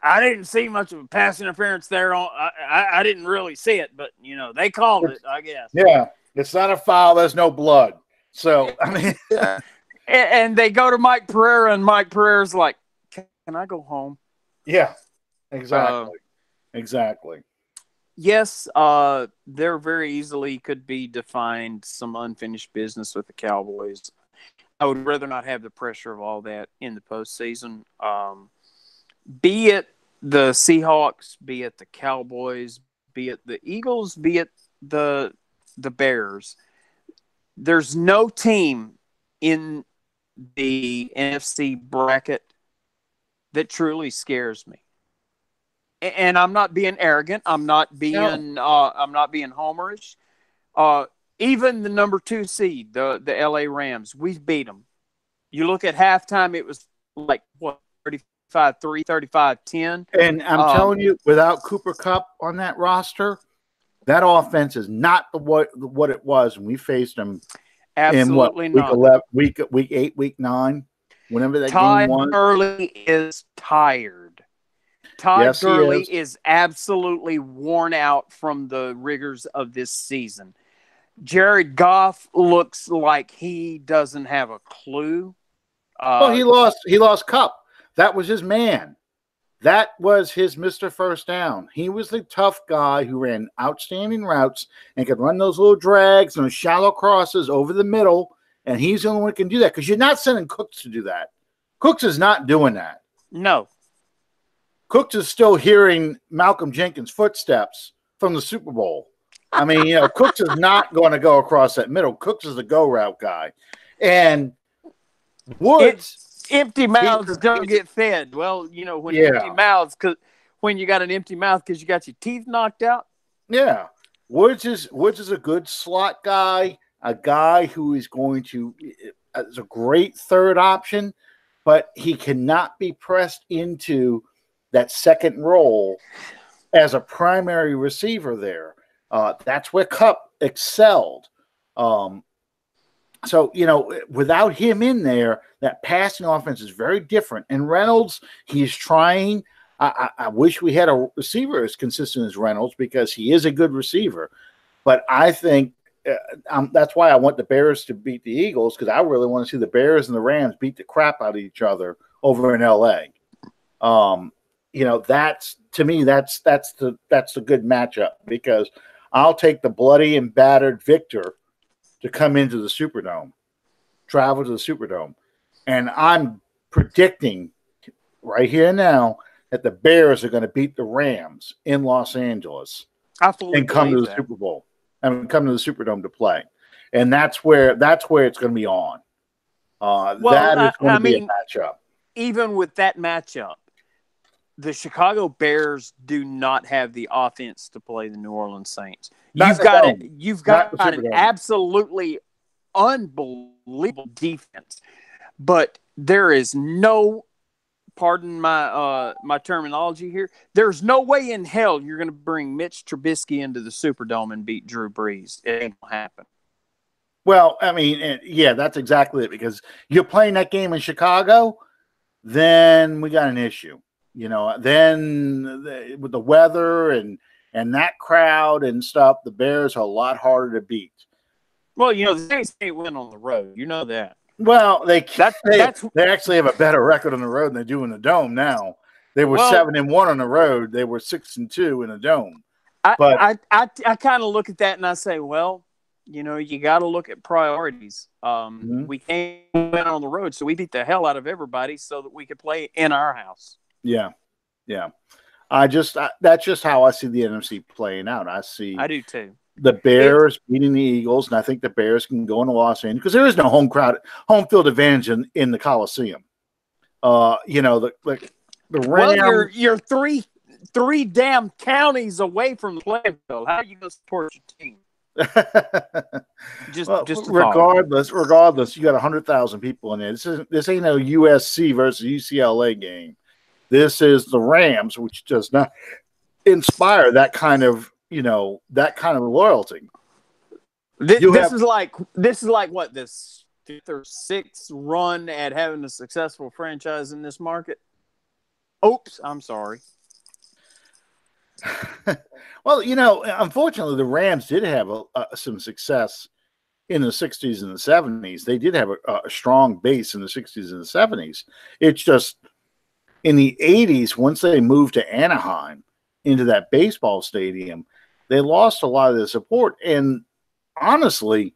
I didn't see much of a pass interference there. I didn't really see it, but, they called it, I guess. Yeah. It's not a foul. There's no blood. So, I mean. and they go to Mike Pereira, and Mike Pereira's like, can I go home? Yeah, exactly. Exactly. Yes, there very easily could be defined some unfinished business with the Cowboys. I would rather not have the pressure of all that in the postseason. Be it the Seahawks, be it the Cowboys, be it the Eagles, be it the Bears. There's no team in the NFC bracket that truly scares me. And I'm not being arrogant. I'm not being homerish. Even the number 2 seed, the LA Rams, we've beat them. You look at halftime, it was like, what, 35-3, 35-10. And I'm telling you, without Cooper Kupp on that roster, that offense is not what it was when we faced them. Absolutely in not. Week 8, week 9, whenever that Todd game was. Gurley is tired. Todd Gurley is absolutely worn out from the rigors of this season. Jared Goff looks like he doesn't have a clue. Well, he lost Kupp. That was his man. That was his Mr. First Down. He was the tough guy who ran outstanding routes and could run those little drags and those shallow crosses over the middle, and he's the only one who can do that because you're not sending Cooks to do that. Cooks is not doing that. No. Cooks is still hearing Malcolm Jenkins' footsteps from the Super Bowl. I mean, Cooks is not going to go across that middle. Cooks is the go route guy. And Woods, empty mouths don't get fed. Well, empty mouths, when you got an empty mouth because you got your teeth knocked out. Yeah. Woods is a good slot guy, a guy who is going to is a great third option, but he cannot be pressed into that second role as a primary receiver there. That's where Kupp excelled. So, without him in there, that passing offense is very different. And Reynolds, he's trying. I wish we had a receiver as consistent as Reynolds because he is a good receiver. But I think that's why I want the Bears to beat the Eagles because I really want to see the Bears and the Rams beat the crap out of each other over in L.A. That's to me that's the good matchup because I'll take the bloody and battered victor to come into the Superdome, travel to the Superdome. And I'm predicting right here and now that the Bears are going to beat the Rams in Los Angeles and come to the Super Bowl and come to the Superdome to play. And that's where it's going to be on. That is going to be a matchup. Even with that matchup, the Chicago Bears do not have the offense to play the New Orleans Saints. You've got an absolutely unbelievable defense, but there is no, pardon my terminology here, there's no way in hell you're going to bring Mitch Trubisky into the Superdome and beat Drew Brees. It ain't going to happen. Well, I mean, yeah, that's exactly it because you're playing that game in Chicago, then we got an issue. Then with the weather and that crowd and stuff, the Bears are a lot harder to beat. Well, the Saints can't win on the road. You know that. Well, they actually have a better record on the road than they do in the Dome now. They were 7-1 on the road. They were 6-2 in the Dome. I kind of look at that and I say, well, you got to look at priorities. We can't win on the road, so we beat the hell out of everybody so that we could play in our house. Yeah. That's just how I see the NFC playing out. I do too. The Bears beating the Eagles, and I think the Bears can go into Los Angeles because there is no home field advantage in the Coliseum. The Rams. Well, you're three damn counties away from the playing field. How are you going to support your team? Just regardless, you got 100,000 people in there. This ain't no USC versus UCLA game. This is the Rams, which does not inspire that kind of loyalty. This is like what, this fifth or sixth run at having a successful franchise in this market. Oops, I'm sorry. Well, unfortunately, the Rams did have some success in the 60s and the 70s. They did have a strong base in the 60s and the 70s. It's just in the 80s, once they moved to Anaheim into that baseball stadium, they lost a lot of their support. And honestly,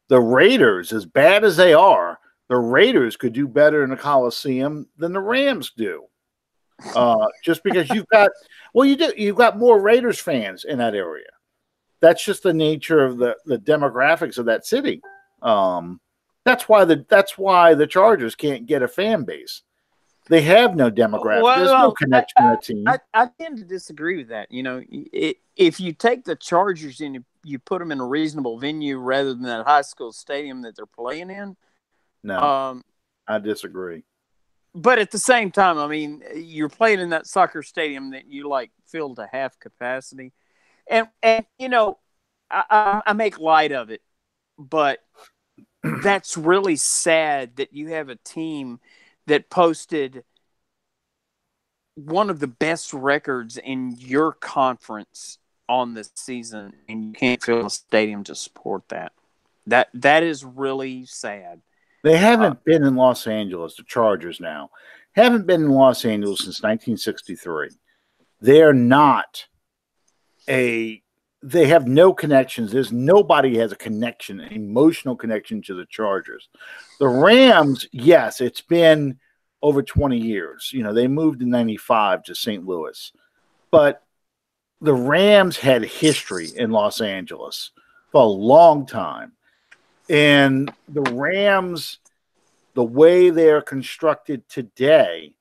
the Raiders, as bad as they are, the Raiders could do better in the Coliseum than the Rams do. Just because you've got more Raiders fans in that area. That's just the nature of the demographics of that city. That's why the Chargers can't get a fan base. They have no demographic. There's no connection to the team. I tend to disagree with that. If you take the Chargers and you put them in a reasonable venue rather than that high school stadium that they're playing in. No, I disagree. But at the same time, I mean, you're playing in that soccer stadium that you fill to half capacity, and I make light of it, but that's really sad that you have a team that posted one of the best records in your conference on this season, and you can't fill a stadium to support that. That is really sad. They haven't been in Los Angeles, the Chargers now, haven't been in Los Angeles since 1963. They're not they have no connections. There's nobody has a connection, an emotional connection to the Chargers. The Rams, yes, it's been over 20 years. They moved in 95 to St. Louis. But the Rams had history in Los Angeles for a long time. And the Rams, the way they're constructed today,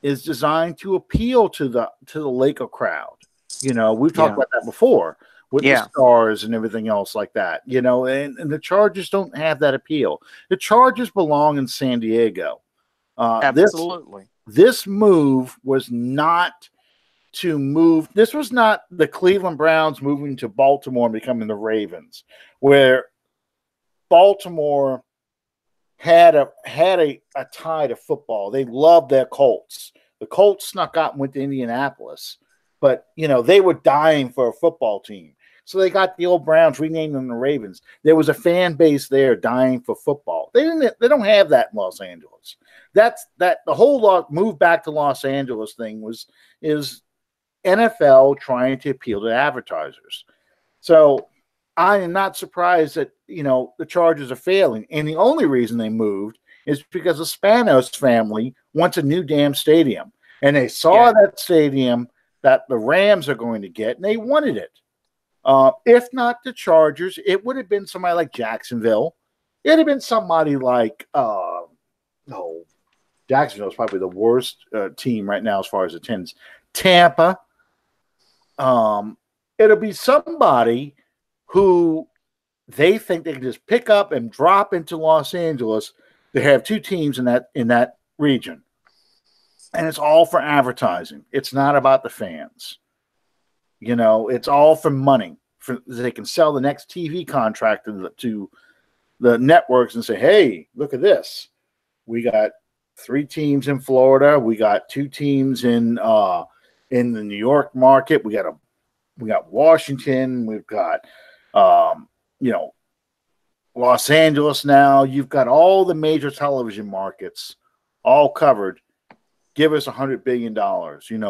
is designed to appeal to the Laker crowd. We've talked about that before with the stars and everything else like that. And the Chargers don't have that appeal. The Chargers belong in San Diego. Absolutely. This move was not to move. This was not the Cleveland Browns moving to Baltimore and becoming the Ravens, where Baltimore had a tie to football. They loved their Colts. The Colts snuck out and went to Indianapolis, but they were dying for a football team. So they got the old Browns, renamed them the Ravens. There was a fan base there dying for football. They don't have that in Los Angeles. The whole move back to Los Angeles thing is NFL trying to appeal to advertisers. So I am not surprised that, the Chargers are failing. And the only reason they moved is because the Spanos family wants a new damn stadium. And they saw that stadium that the Rams are going to get, and they wanted it. If not the Chargers, it would have been somebody like Jacksonville. It would have been somebody like, Jacksonville is probably the worst team right now as far as attendance. Tampa. It'll be somebody who they think they can just pick up and drop into Los Angeles to have two teams in that region. And it's all for advertising. It's not about the fans. It's all for money. They can sell the next TV contract to the networks and say, hey, look at this. We got 3 teams in Florida. We got 2 teams in the New York market. We got Washington. We've got Los Angeles now. You've got all the major television markets all covered. Give us $100 billion,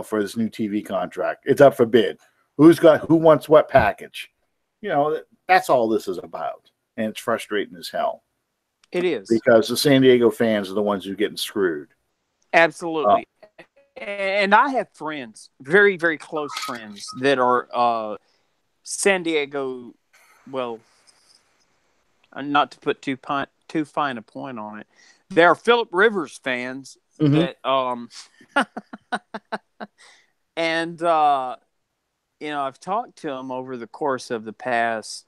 for this new TV contract. It's up for bid. Who wants what package? That's all this is about. And it's frustrating as hell. It is. Because the San Diego fans are the ones who are getting screwed. Absolutely. And I have friends, very, very close friends, that are San Diego, well, not to put too fine a point on it. They're Phillip Rivers fans that And I've talked to them over the course of the past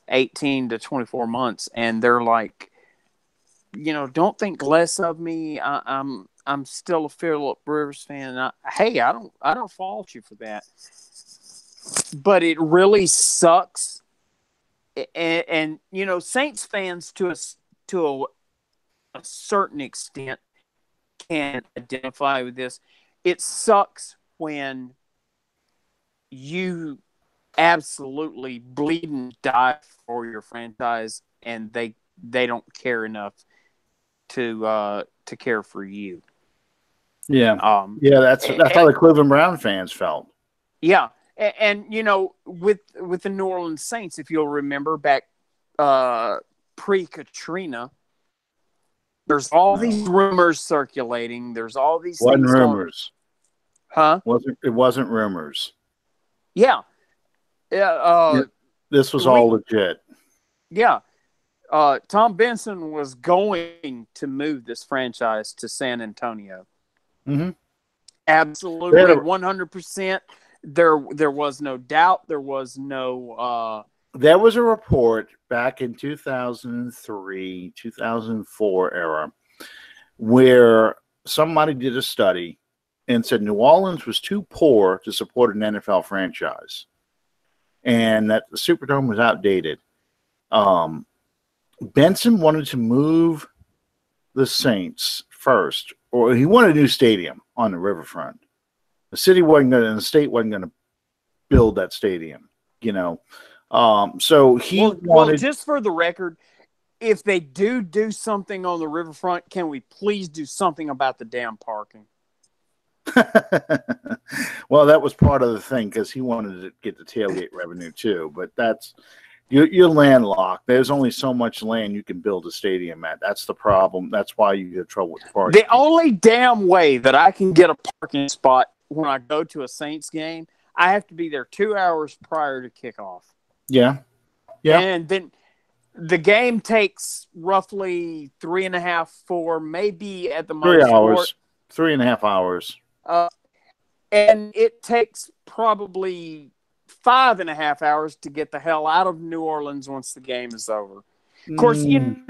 18 to 24 months, and they're like, don't think less of me. I'm still a Phillip Rivers fan. I don't fault you for that, but it really sucks. And Saints fans to a certain extent can identify with this. It sucks when you absolutely bleed and die for your franchise, and they don't care enough to care for you. Yeah, that's how the Cleveland Brown fans felt. Yeah, and with the New Orleans Saints, if you'll remember back pre-Katrina, there's all these rumors circulating. There's all these wasn't things rumors, huh? It wasn't rumors. Yeah. This was all legit. Yeah. Tom Benson was going to move this franchise to San Antonio. Mm-hmm. Absolutely, 100%. There was no doubt. There was no. There was a report back in 2003, 2004 era where somebody did a study and said New Orleans was too poor to support an NFL franchise, and that the Superdome was outdated. Benson wanted to move the Saints first, or he wanted a new stadium on the riverfront. The city wasn't going to, and the state wasn't going to build that stadium, So he wanted. Well, just for the record, if they do something on the riverfront, can we please do something about the damn parking? Well, that was part of the thing because he wanted to get the tailgate revenue too. But that's you're landlocked. There's only so much land you can build a stadium at. That's the problem. That's why you get trouble with parking. The only damn way that I can get a parking spot when I go to a Saints game, I have to be there 2 hours prior to kickoff. Yeah. And then the game takes roughly 3.5, 4, maybe at the most 3 hours, 3.5 hours. And it takes probably 5.5 hours to get the hell out of New Orleans once the game is over. Of course, you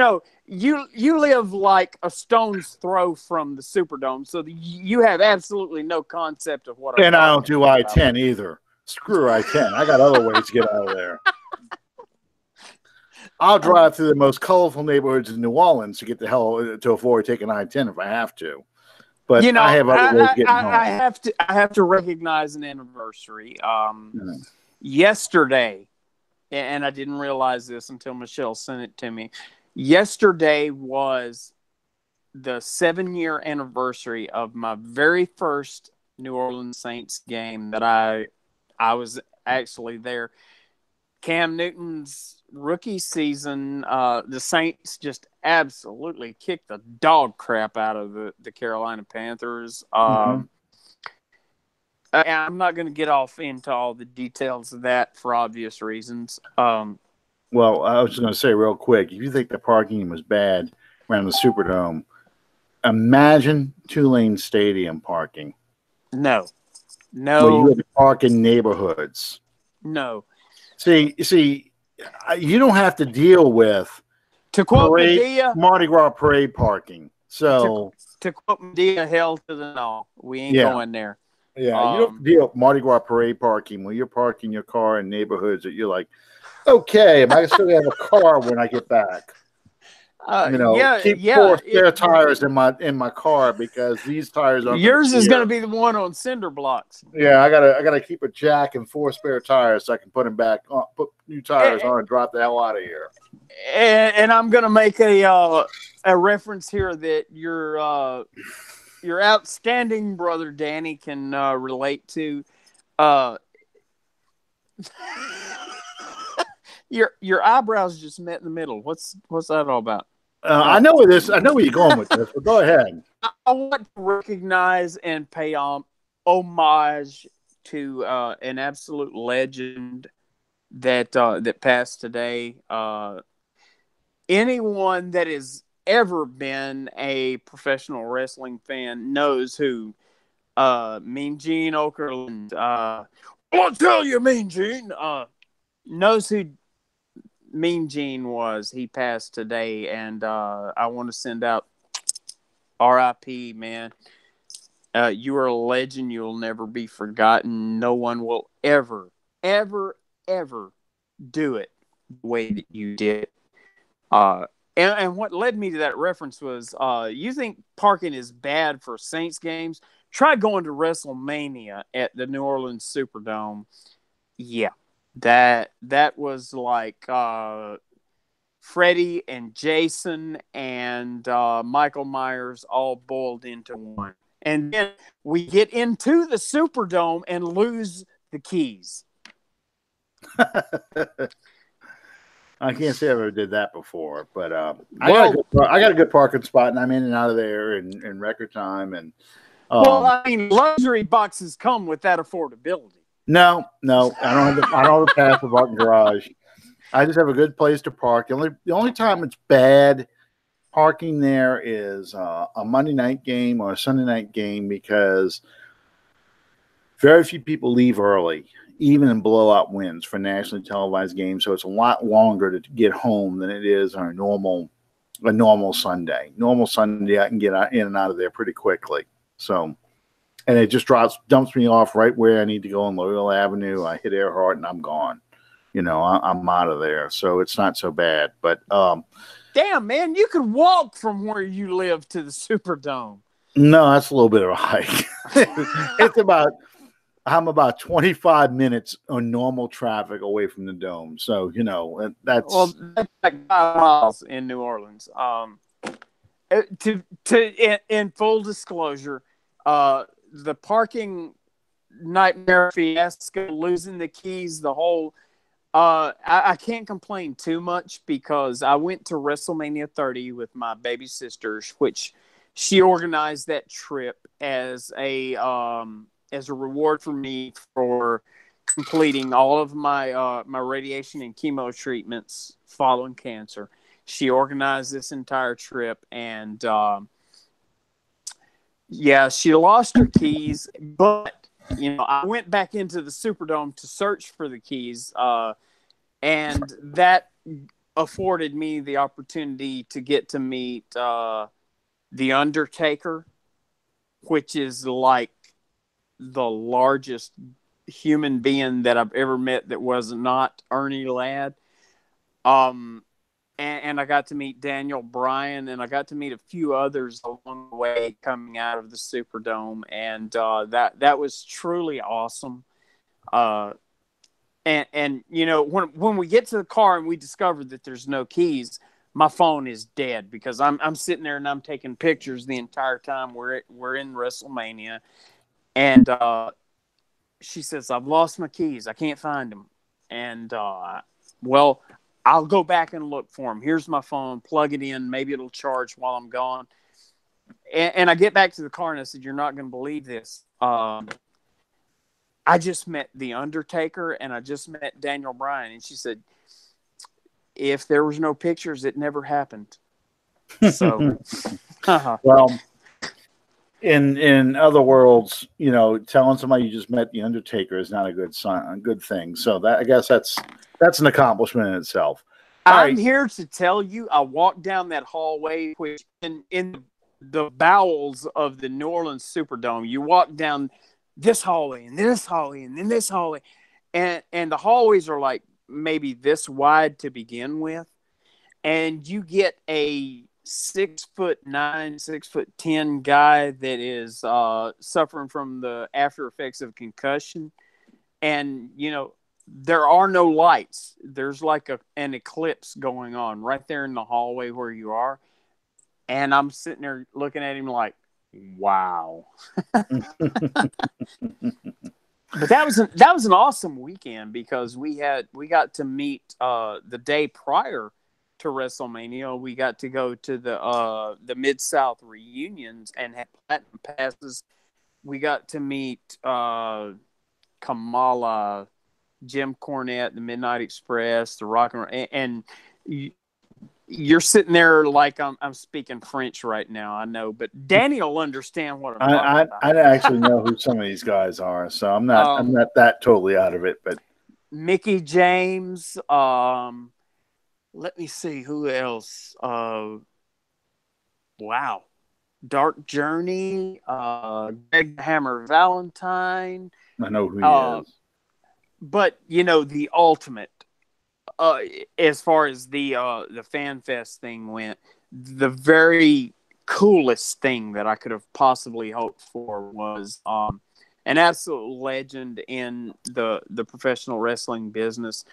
live like a stone's throw from the Superdome, so you have absolutely no concept of what. And I don't do I-10 either. Screw I-10. I got other ways to get out of there. I'll drive through the most colorful neighborhoods in New Orleans to get the hell to avoid taking I-10 if I have to. But I have other ways of getting home. I have to recognize an anniversary. Yesterday, and I didn't realize this until Michelle sent it to me. Yesterday was the 7-year anniversary of my very first New Orleans Saints game that I was actually there. Cam Newton's rookie season, the Saints just absolutely kicked the dog crap out of the Carolina Panthers. I'm not going to get off into all the details of that for obvious reasons. Well, I was just going to say real quick, if you think the parking was bad around the Superdome, imagine Tulane Stadium parking. No. Where you have to park in neighborhoods. No. See, you don't have to deal with to quote Medea, Mardi Gras parade parking. So to quote Medea, hell to the no. We ain't going there. Yeah, you don't deal with Mardi Gras parade parking when you're parking your car in neighborhoods that you're like, okay, am I still gonna have a car when I get back? Keep 4 spare tires in my car because these tires are. Yours is going to be the one on cinder blocks. Yeah, I gotta keep a jack and 4 spare tires so I can put them back on, put new tires on, and drop the hell out of here. And I'm going to make a reference here that your outstanding brother Danny can relate to. Your eyebrows just met in the middle. What's that all about? I know where you're going with this, but go ahead. I want to recognize and pay homage to an absolute legend that passed today. Anyone that has ever been a professional wrestling fan knows who Mean Gene Okerlund. I'll tell you, Mean Gene. Knows who Mean Gene was. He passed today, and I want to send out R.I.P. Man. You are a legend. You'll never be forgotten. No one will ever, ever, ever do it the way that you did. And what led me to that reference was, you think parking is bad for Saints games? Try going to WrestleMania at the New Orleans Superdome. Yeah, that was like Freddie and Jason and Michael Myers all boiled into one. And then we get into the Superdome and lose the keys. I can't say I ever did that before, but I got a good parking spot, and I'm in and out of there in record time. And well, I mean, luxury boxes come with that affordability. No, I don't have a path for parking garage. I just have a good place to park. The only time it's bad parking there is a Monday night game or a Sunday night game, because very few people leave early, even in blowout wins for nationally televised games. So it's a lot longer to get home than it is on a normal Sunday. Normal Sunday, I can get in and out of there pretty quickly. So, and it just dumps me off right where I need to go on Loyola Avenue. I hit Earhart and I'm gone. I'm out of there. So it's not so bad. But damn, man, you could walk from where you live to the Superdome. No, that's a little bit of a hike. I'm about 25 minutes on normal traffic away from the dome. So, that's like 5 miles in New Orleans. In full disclosure, the parking nightmare fiasco, losing the keys, the whole, I can't complain too much, because I went to WrestleMania 30 with my baby sisters, which she organized that trip as a reward for me for completing all of my my radiation and chemo treatments following cancer. She organized this entire trip, and she lost her keys, but I went back into the Superdome to search for the keys, and that afforded me the opportunity to get to meet The Undertaker, which is like the largest human being that I've ever met that was not Ernie Ladd. And I got to meet Daniel Bryan, and I got to meet a few others along the way coming out of the Superdome, and that was truly awesome. And when we get to the car and we discover that there's no keys, my phone is dead, because I'm sitting there and I'm taking pictures the entire time we're in WrestleMania. And she says, "I've lost my keys. I can't find them." And well, I'll go back and look for them. Here's my phone. Plug it in. Maybe it'll charge while I'm gone. And I get back to the car and I said, "You're not going to believe this. I just met The Undertaker and I just met Daniel Bryan." And she said, "If there was no pictures, it never happened." So, well, in other worlds, telling somebody you just met The Undertaker is not a good thing. So that, I guess that's an accomplishment in itself. I'm here to tell you, I walked down that hallway, which in the bowels of the New Orleans Superdome, you walk down this hallway and this hallway and then this hallway, and the hallways are like maybe this wide to begin with, and you get a 6'9", 6'10" guy that is suffering from the after effects of concussion, and there are no lights. There's like an eclipse going on right there in the hallway where you are, and I'm sitting there looking at him like, wow. But that was an awesome weekend, because we got to meet the day prior to WrestleMania. We got to go to the Mid-South reunions and have platinum passes. We got to meet Kamala, Jim Cornette, the Midnight Express, the Rock and You're sitting there like I'm speaking French right now. I know, but Danny will understand what I'm talking about. I don't actually know who some of these guys are, so I'm not that totally out of it. But Mickey James. Let me see who else. Wow. Dark Journey. Greg Hammer Valentine. I know who he is. But the ultimate. As far as the Fan Fest thing went, the very coolest thing that I could have possibly hoped for was an absolute legend in the professional wrestling business,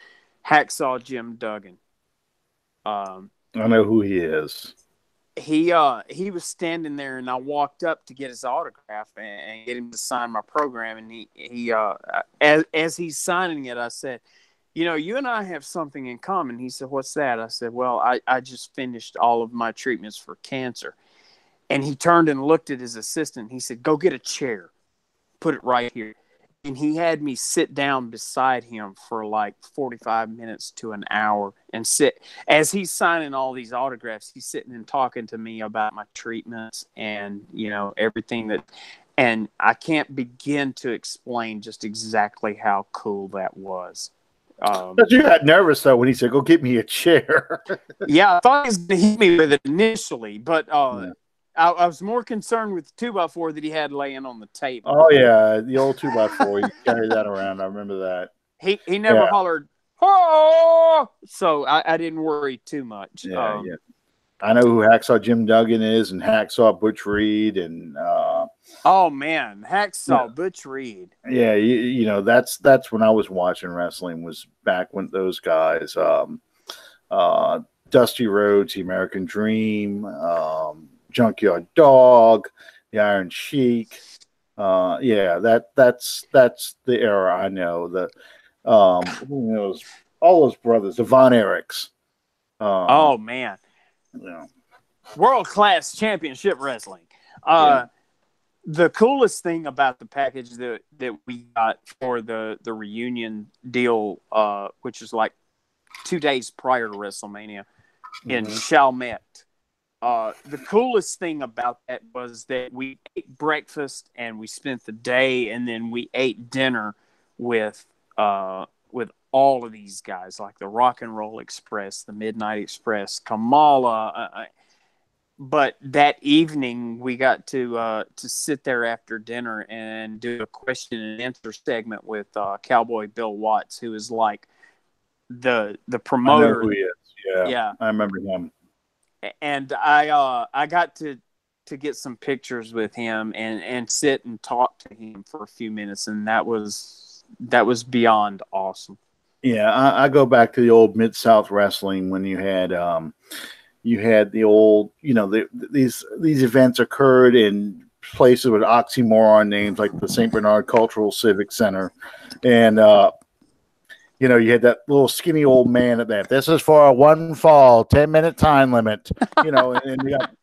Hacksaw Jim Duggan. I know who he is. He was standing there, and I walked up to get his autograph and get him to sign my program. And he as he's signing it, I said, you and I have something in common. He said, what's that? I said, well, I just finished all of my treatments for cancer. And he turned and looked at his assistant. He said, go get a chair. Put it right here. And he had me sit down beside him for like 45 minutes to an hour and sit. As he's signing all these autographs, he's sitting and talking to me about my treatments and, everything that. And I can't begin to explain just exactly how cool that was. But you got nervous though when he said, "Go get me a chair." Yeah, I thought he was going to hit me with it initially, but I was more concerned with the 2x4 that he had laying on the table. Oh yeah, the old 2x4. You carried that around. I remember that. He never hollered, "Oh!" So I didn't worry too much. Yeah. I know who Hacksaw Jim Duggan is, and Hacksaw Butch Reed, and oh man, Hacksaw Butch Reed. Yeah, that's when I was watching wrestling. Was back when those guys, Dusty Rhodes, the American Dream, Junkyard Dog, the Iron Sheik. That's the era I know. Who knows? All those brothers, the Von Erichs. Oh man. World-class championship wrestling. The coolest thing about the package that we got for the reunion deal, which is like 2 days prior to WrestleMania in Chalmette, the coolest thing about that was that we ate breakfast and we spent the day, and then we ate dinner with all of these guys, like the Rock and Roll Express, the Midnight Express, Kamala. But that evening, we got to sit there after dinner and do a question and answer segment with Cowboy Bill Watts, who is like the promoter. I know who he is. Yeah, I remember him. And I got to get some pictures with him and sit and talk to him for a few minutes, and that was beyond awesome. Yeah, I go back to the old Mid-South wrestling when you had the old, these events occurred in places with oxymoron names like the St. Bernard Cultural Civic Center. And, you had that little skinny old man at that. This is for a one fall, 10-minute time limit, and you got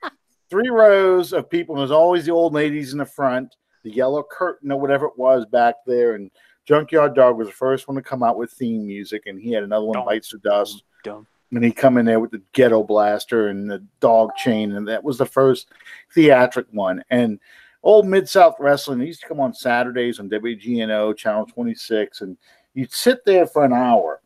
3 rows of people. And there's always the old ladies in the front, the yellow curtain or whatever it was back there. And Junkyard Dog was the first one to come out with theme music, and he had another one, Bites the Dust. And he come in there with the ghetto blaster and the dog chain, and that was the first theatric one. And old Mid-South Wrestling, used to come on Saturdays on WGNO, Channel 26, and you'd sit there for an hour,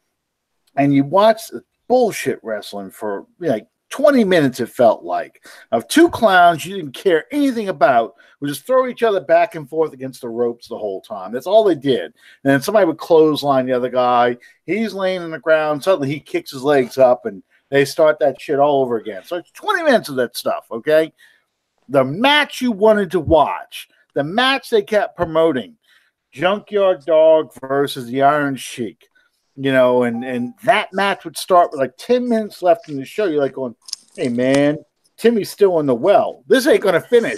and you watch bullshit wrestling for like 20 minutes, it felt like, of 2 clowns you didn't care anything about, would just throw each other back and forth against the ropes the whole time. That's all they did. And then somebody would clothesline the other guy. He's laying on the ground. Suddenly he kicks his legs up, and they start that shit all over again. So it's 20 minutes of that stuff, okay? The match you wanted to watch, the match they kept promoting, Junkyard Dog versus the Iron Sheik. And that match would start with like 10 minutes left in the show. You're like going, hey, man, Timmy's still in the well. This ain't going to finish.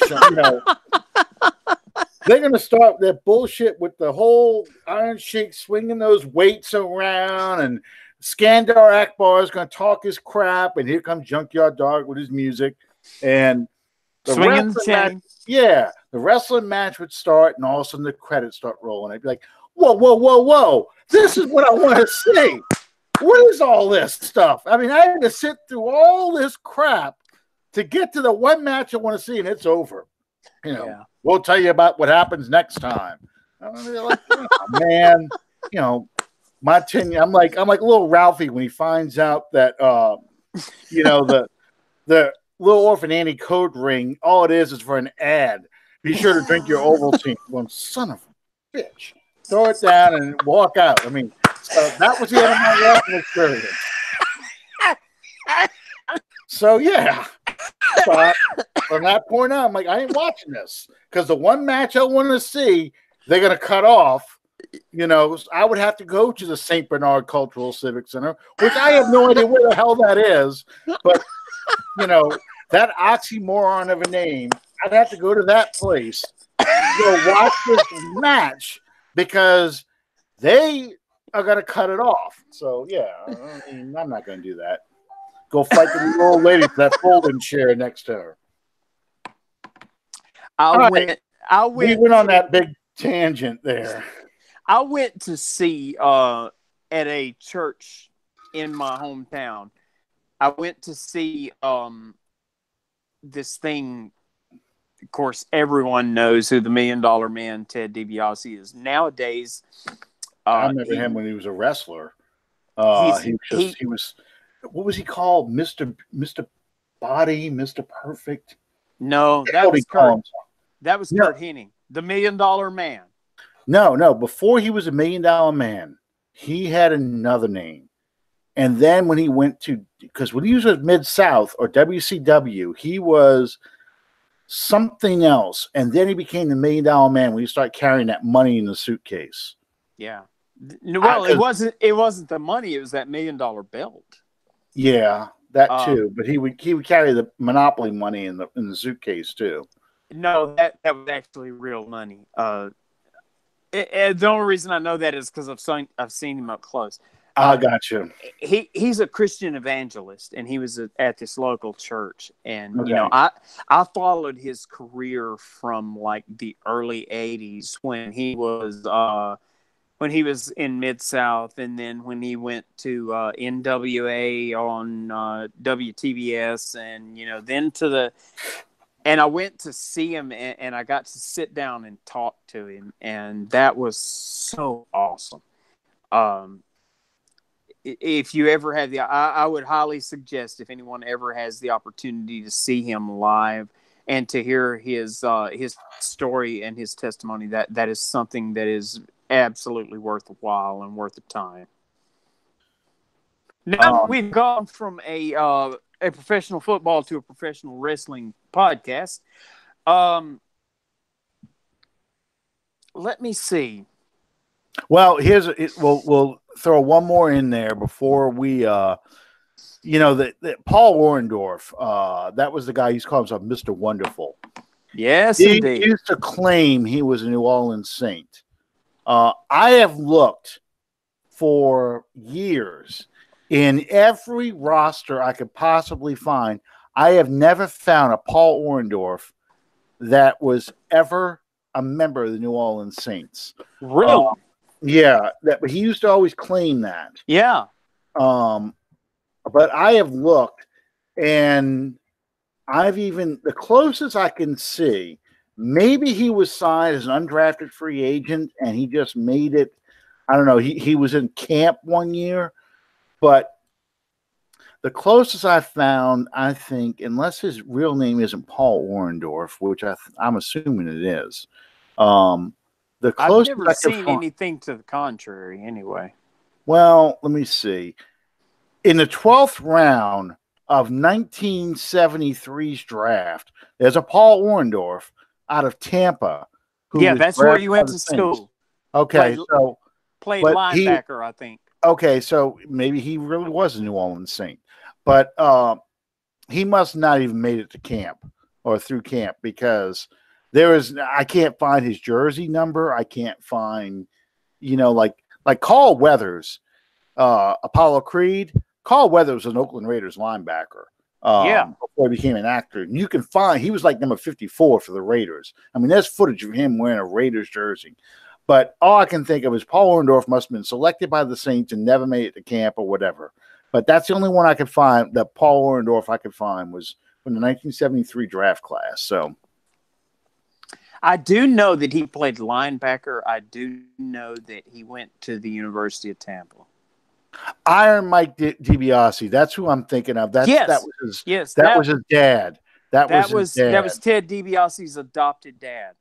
They're going to start that bullshit with the whole Iron Sheik swinging those weights around, and Skandar Akbar is going to talk his crap, and here comes Junkyard Dog with his music. And the swinging the chain. The wrestling match would start, and all of a sudden the credits start rolling. I'd be like, whoa. This is what I want to see. what is all this stuff? I mean, I had to sit through all this crap to get to the one match I want to see, and it's over. We'll tell you about what happens next time. I mean, like, oh, man, my 10. I'm like little Ralphie when he finds out that the Little Orphan Annie code ring. All it is for an ad. Be sure to drink your Ovaltine. Well, son of a bitch. Throw it down and walk out. I mean, that was the end of my wrestling experience. So, yeah. So from that point on, I'm like, I ain't watching this. Because the one match I want to see, they're going to cut off. I would have to go to the St. Bernard Cultural Civic Center, which I have no idea where the hell that is. But, that oxymoron of a name, I'd have to go to that place to watch this match because they are going to cut it off. So, yeah, I'm not going to do that. Go fight the little old lady for that folding chair next to her. We went on that big tangent there. I went to see at a church in my hometown. I went to see this thing. Of course, everyone knows who the $1 Million Man, Ted DiBiase, is nowadays. I remember him when he was a wrestler. He was. What was he called? Mr. Body, Mr. Perfect? No, that was Kurt. That was Kurt Hennig, the $1 Million Man. No. Before he was a $1 Million Man, he had another name. And then when he went to, because when he was with Mid-South or WCW, he was something else. And then he became the $1 Million Man when he started carrying that money in the suitcase. Yeah. Well, it wasn't the money. It was that $1 Million belt. Yeah, that too. But he would carry the Monopoly money in the suitcase too. No, that was actually real money. The only reason I know that is because I've seen him up close. I got you. He's a Christian evangelist, and he was at this local church. And okay. I followed his career from like the early '80s when he was in Mid-South, and then when he went to NWA on WTBS, and then and I went to see him, and I got to sit down and talk to him, and that was so awesome. If you ever had I would highly suggest, if anyone ever has the opportunity to see him live and to hear his story and his testimony, that is something that is absolutely worth a while and worth the time. Now we've gone from a professional football to a professional wrestling podcast. Let me see. Well, we'll throw one more in there before we, that Paul Orndorff, that was the guy. He's called himself Mr. Wonderful. Yes, indeed. He used to claim he was a New Orleans Saint. I have looked for years in every roster I could possibly find. I have never found a Paul Orndorff that was ever a member of the New Orleans Saints. Really? Yeah, but he used to always claim that. Yeah. But I have looked, and the closest I can see, maybe he was signed as an undrafted free agent, and he just made it. I don't know. He was in camp one year, but the closest I found, I think, unless his real name isn't Paul Orndorff, which I'm assuming it is, the closest I've never seen anything to the contrary. Anyway, well, let me see. In the 12th round of 1973's draft, there's a Paul Orndorff out of Tampa. That's where you went to school. Okay, played linebacker, I think. Okay, so maybe he really was a New Orleans Saint, but he must not even made it to camp or through camp because I can't find his jersey number. I can't find, like Carl Weathers, Apollo Creed. Carl Weathers was an Oakland Raiders linebacker. Before he became an actor. And you can find, he was like number 54 for the Raiders. I mean, there's footage of him wearing a Raiders jersey. But all I can think of is Paul Orndorff must have been selected by the Saints and never made it to camp or whatever. But that's the only one I could find that Paul Orndorff I could find was from the 1973 draft class. So I do know that he played linebacker. I do know that he went to the University of Tampa. Iron Mike DiBiase, that's who I'm thinking of. That was his dad. That was Ted DiBiase's adopted dad.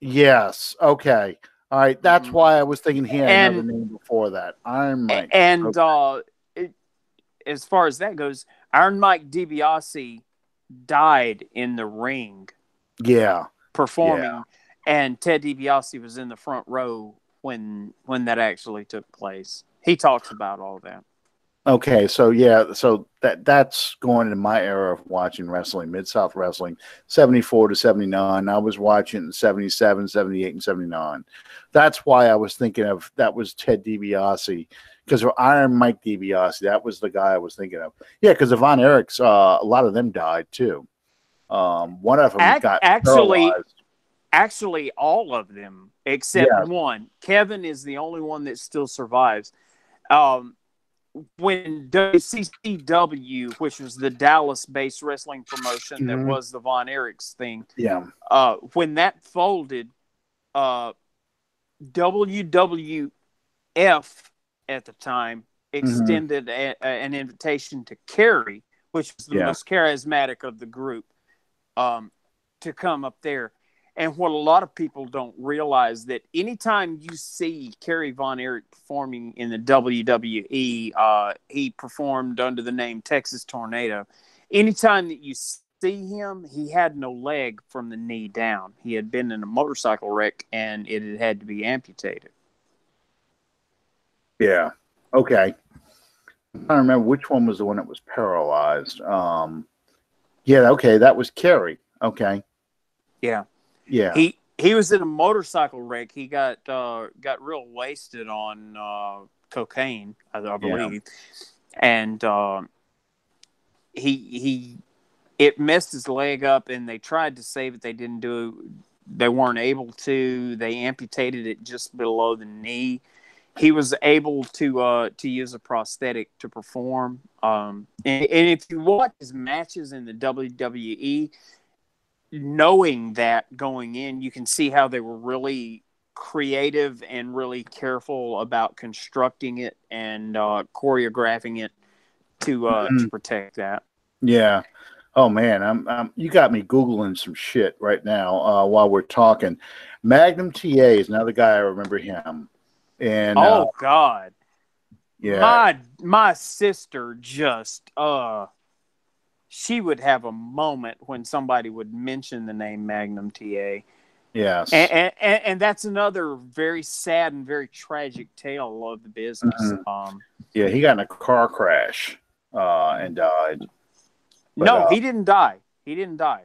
Yes. Okay. All right. That's why I was thinking he had another name before that. Iron Mike. And as far as that goes, Iron Mike DiBiase died in the ring. Yeah. Performing, and Ted DiBiase was in the front row when that actually took place. He talks about all that. Okay, so that's going in my era of watching wrestling, Mid-South Wrestling, 74 to 79. I was watching in 77, 78, and 79. That's why I was thinking of that was Ted DiBiase, because of Iron Mike DiBiase. That was the guy I was thinking of. Yeah, because of Von Erichs, a lot of them died too. One of them got paralyzed. Actually, all of them except one. Kevin is the only one that still survives. When WCCW, which was the Dallas-based wrestling promotion that was the Von Erichs thing, when that folded, WWF at the time extended an invitation to Kerry, which was the most charismatic of the group, to come up there. And what a lot of people don't realize that anytime you see Kerry Von Erich performing in the WWE, he performed under the name Texas Tornado. Anytime that you see him, he had no leg from the knee down. He had been in a motorcycle wreck and it had to be amputated. Yeah. Okay. I don't remember which one was the one that was paralyzed. Okay, that was Kerry. Okay. Yeah. Yeah. He was in a motorcycle wreck. He got real wasted on cocaine, I believe. And it messed his leg up, and they tried to save it. They weren't able to. They amputated it just below the knee. He was able to use a prosthetic to perform. And if you watch his matches in the WWE, knowing that going in, you can see how they were really creative and really careful about constructing it and choreographing it to protect that. Yeah. Oh man, you got me Googling some shit right now while we're talking. Magnum TA is another guy. I remember him. And God, yeah, my sister just she would have a moment when somebody would mention the name Magnum TA. Yes. And that's another very sad and very tragic tale of the business. Yeah, he got in a car crash and died. But, no, he didn't die. He didn't die.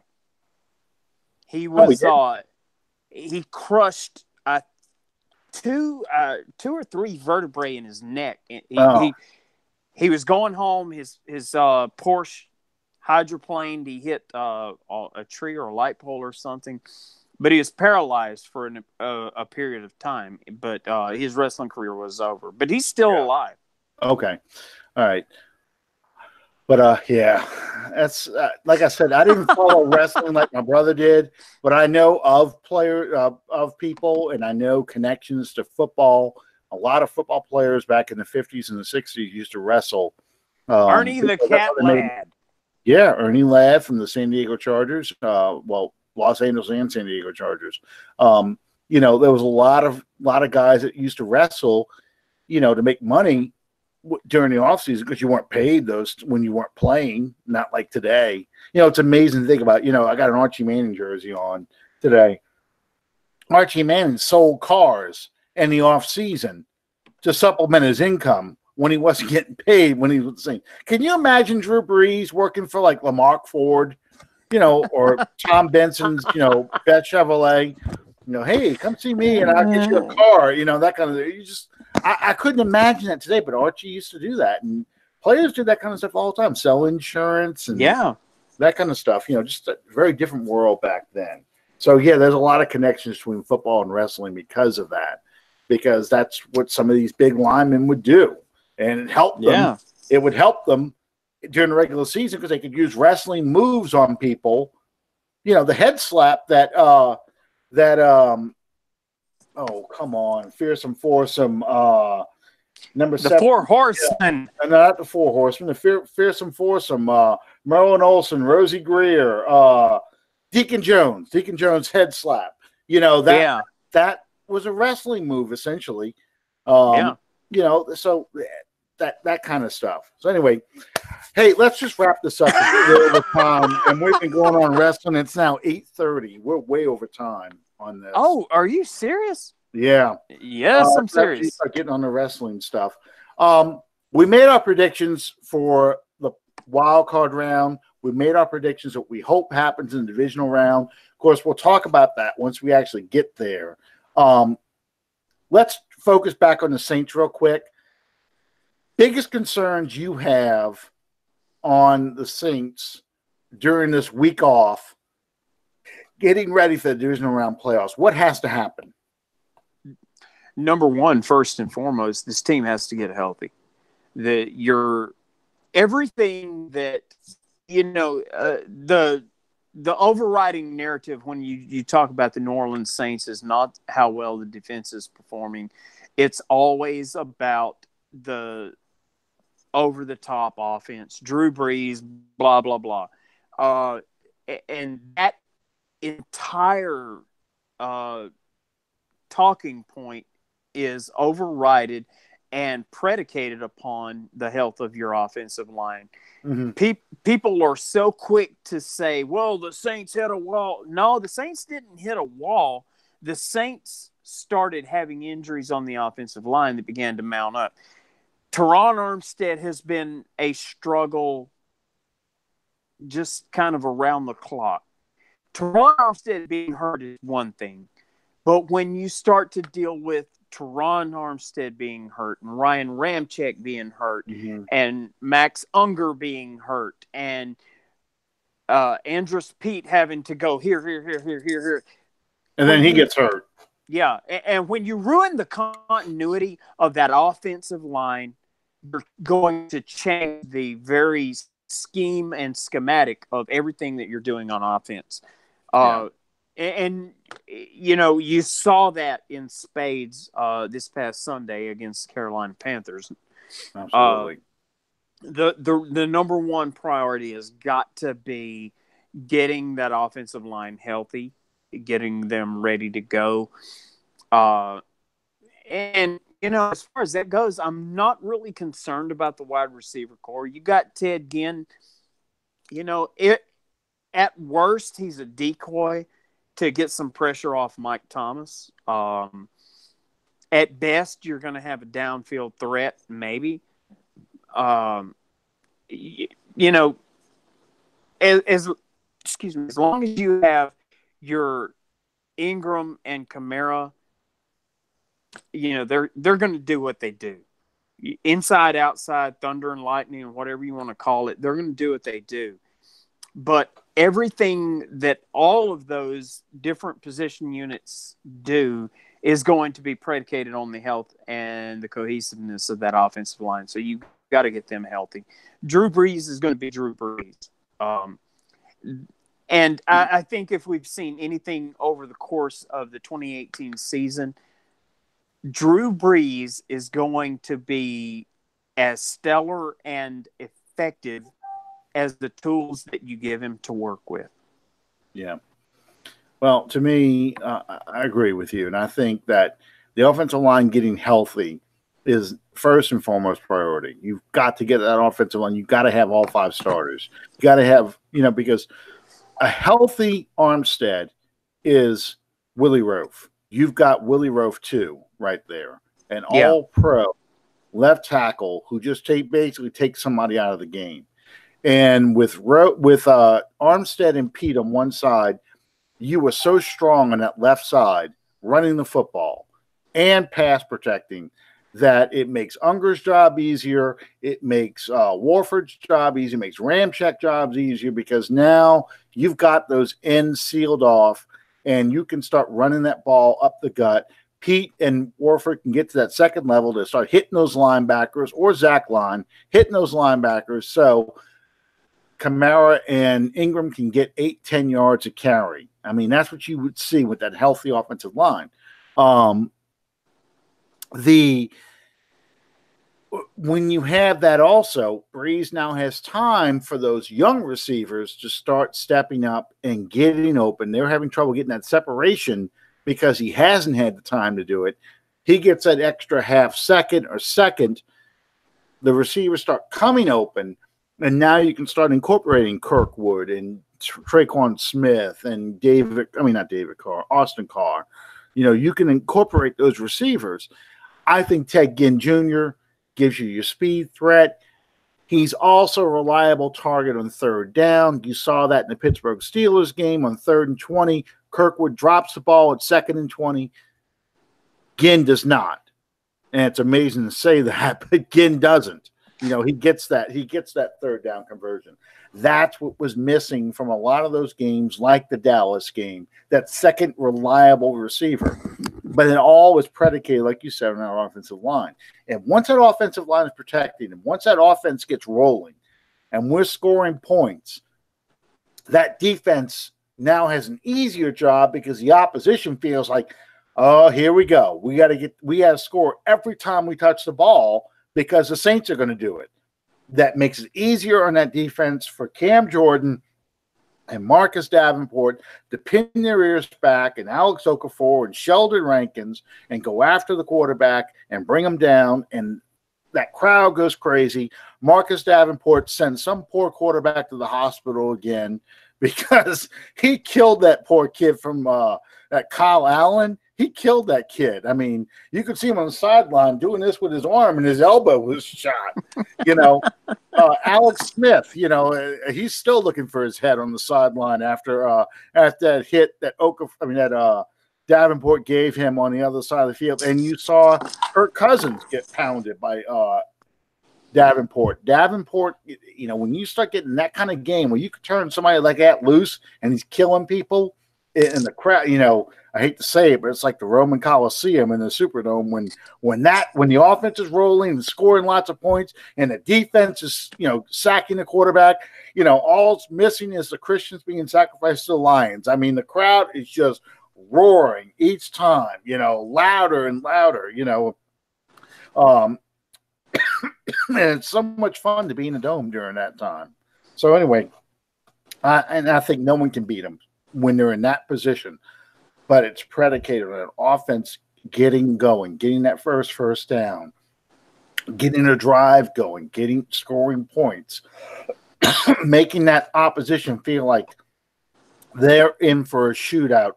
He was he crushed two or three vertebrae in his neck. He was going home. His Porsche hydroplaned. He hit a tree or a light pole or something, but he was paralyzed for a period of time. But his wrestling career was over. But he's still alive. Okay, all right. But that's like I said, I didn't follow wrestling like my brother did, but I know of of people, and I know connections to football. A lot of football players back in the 50s and the 60s used to wrestle. Ernie the Cat Ladd. Yeah, Ernie Ladd from the San Diego Chargers. Los Angeles and San Diego Chargers. There was a lot of guys that used to wrestle, to make money during the offseason because you weren't paid those when you weren't playing, not like today. It's amazing to think about. I got an Archie Manning jersey on today. Archie Manning sold cars in the offseason to supplement his income when he wasn't getting paid when he was singing. Can you imagine Drew Brees working for like Lamarck Ford, or Tom Benson's, Beth Chevrolet, hey, come see me and I'll get you a car, that kind of thing. I couldn't imagine that today, but Archie used to do that. And players did that kind of stuff all the time, sell insurance and that kind of stuff, just a very different world back then. So, there's a lot of connections between football and wrestling because of that. because that's what some of these big linemen would do. And it helped them. Yeah. It would help them during the regular season because they could use wrestling moves on people. The head slap that oh, come on, Fearsome Foursome, number 7. The Four Horsemen. Yeah. Not the Four Horsemen, the Fearsome Foursome, Merlin Olsen, Rosie Greer, Deacon Jones head slap. That was a wrestling move essentially. So that kind of stuff. So anyway, hey, let's just wrap this up. We're over time, and we've been going on wrestling. It's now 8:30. We're way over time on this. Oh, are you serious? Yeah. Yes, I'm serious. Start getting on the wrestling stuff. We made our predictions for the wild card round. We made our predictions what we hope happens in the divisional round. Of course, we'll talk about that once we actually get there. Let's focus back on the Saints real quick. Biggest concerns you have on the Saints during this week off, getting ready for the divisional round playoffs. What has to happen? Number one, first and foremost, this team has to get healthy. Everything that the overriding narrative when you talk about the New Orleans Saints is not how well the defense is performing. It's always about the over-the-top offense, Drew Brees, blah, blah, blah. And that entire talking point is overridden and predicated upon the health of your offensive line. Mm-hmm. People are so quick to say, well, the Saints hit a wall. No, the Saints didn't hit a wall. The Saints started having injuries on the offensive line that began to mount up. Teron Armstead has been a struggle just kind of around the clock. Teron Armstead being hurt is one thing, but when you start to deal with Teron Armstead being hurt and Ryan Ramczyk being hurt and Max Unger being hurt and Andrus Peat having to go here. And then he gets hurt. Yeah, and when you ruin the continuity of that offensive line, you're going to change the very scheme and schematic of everything that you're doing on offense. And you saw that in spades this past Sunday against the Carolina Panthers. Absolutely. The number one priority has got to be getting that offensive line healthy, getting them ready to go. And as far as that goes, I'm not really concerned about the wide receiver core. You got Ted Ginn. At worst, he's a decoy to get some pressure off Mike Thomas. At best, you're going to have a downfield threat, maybe. As long as you have your Ingram and Kamara, they're going to do what they do. Inside, outside, thunder and lightning, whatever you want to call it, they're going to do what they do. But everything that all of those different position units do is going to be predicated on the health and the cohesiveness of that offensive line. So you got to get them healthy. Drew Brees is going to be Drew Brees. And I think if we've seen anything over the course of the 2018 season, Drew Brees is going to be as stellar and effective as the tools that you give him to work with. Yeah. Well, to me, I agree with you. And I think that the offensive line getting healthy is first and foremost priority. You've got to get that offensive line. You've got to have all 5 starters. You got to have, because a healthy Armstead is Willie Roaf. You've got Willie Roaf too right there. An all-pro left tackle who just basically takes somebody out of the game. And with Armstead and Pete on one side, you were so strong on that left side, running the football and pass protecting, that it makes Unger's job easier. It makes Warford's job easier. It makes Ramczyk jobs easier because now you've got those ends sealed off and you can start running that ball up the gut. Pete and Warford can get to that second level to start hitting those linebackers, or Zach Line hitting those linebackers. So Kamara and Ingram can get 8-10 yards a carry. I mean, that's what you would see with that healthy offensive line. When you have that also, Breeze now has time for those young receivers to start stepping up and getting open. They're having trouble getting that separation because he hasn't had the time to do it. He gets that extra half second or second. The receivers start coming open, and now you can start incorporating Kirkwood and Traquan Smith and Austin Carr. You can incorporate those receivers. I think Ted Ginn Jr. gives you your speed threat. He's also a reliable target on third down. You saw that in the Pittsburgh Steelers game on 3rd and 20. Kirkwood drops the ball at 2nd and 20. Ginn does not. And it's amazing to say that, but Ginn doesn't. He gets that third down conversion. That's what was missing from a lot of those games, like the Dallas game, that second reliable receiver. But it all was predicated, like you said, on our offensive line. And once that offensive line is protected, and once that offense gets rolling and we're scoring points, that defense now has an easier job because the opposition feels like, oh, here we go. We got to score every time we touch the ball because the Saints are going to do it. That makes it easier on that defense for Cam Jordan and Marcus Davenport to pin their ears back, and Alex Okafor and Sheldon Rankins, and go after the quarterback and bring him down, and that crowd goes crazy. Marcus Davenport sends some poor quarterback to the hospital again because he killed that poor kid from that Kyle Allen. He killed that kid. I mean, you could see him on the sideline doing this with his arm, and his elbow was shot. Alex Smith, he's still looking for his head on the sideline after that hit that Davenport gave him on the other side of the field. And you saw Kirk Cousins get pounded by Davenport. Davenport, when you start getting that kind of game where you could turn somebody like that loose and he's killing people in the crowd, I hate to say it, but it's like the Roman Coliseum in the Superdome when the offense is rolling and scoring lots of points and the defense is, sacking the quarterback, all it's missing is the Christians being sacrificed to the Lions. I mean, the crowd is just roaring each time, louder and louder, and it's so much fun to be in the dome during that time. So anyway, and I think no one can beat them when they're in that position. But it's predicated on an offense getting going, getting that first down, getting a drive going, scoring points, making that opposition feel like they're in for a shootout.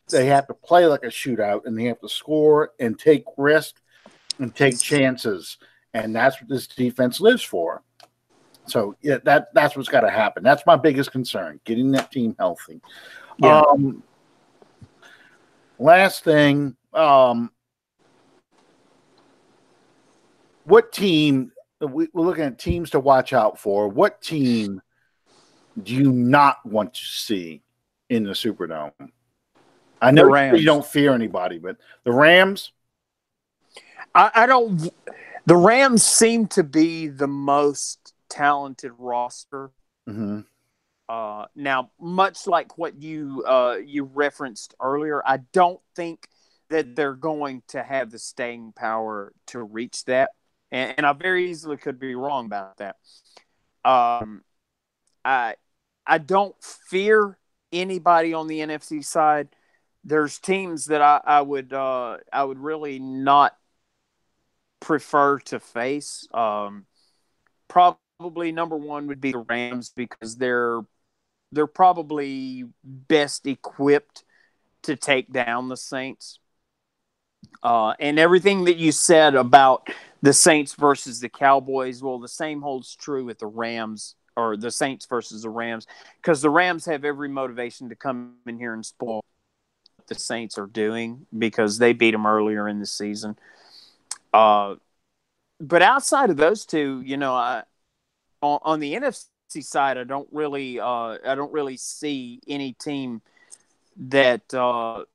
They have to play like a shootout, and they have to score and take risks and take chances. And that's what this defense lives for. So yeah, that's what's got to happen. That's my biggest concern, getting that team healthy. Yeah. Last thing, what team, we're looking at teams to watch out for. What team do you not want to see in the Superdome? I know you don't fear anybody, but the Rams? I don't. The Rams seem to be the most talented roster. Mm-hmm. Now, much like what you referenced earlier, I don't think that they're going to have the staying power to reach that, and I very easily could be wrong about that. I don't fear anybody on the NFC side. There's teams that I would really not prefer to face. Probably number one would be the Rams because they're probably best equipped to take down the Saints. And everything that you said about the Saints versus the Cowboys, well, the same holds true with the Rams, or the Saints versus the Rams, because the Rams have every motivation to come in here and spoil what the Saints are doing because they beat them earlier in the season. But outside of those two, on the NFC side, I don't really see any team that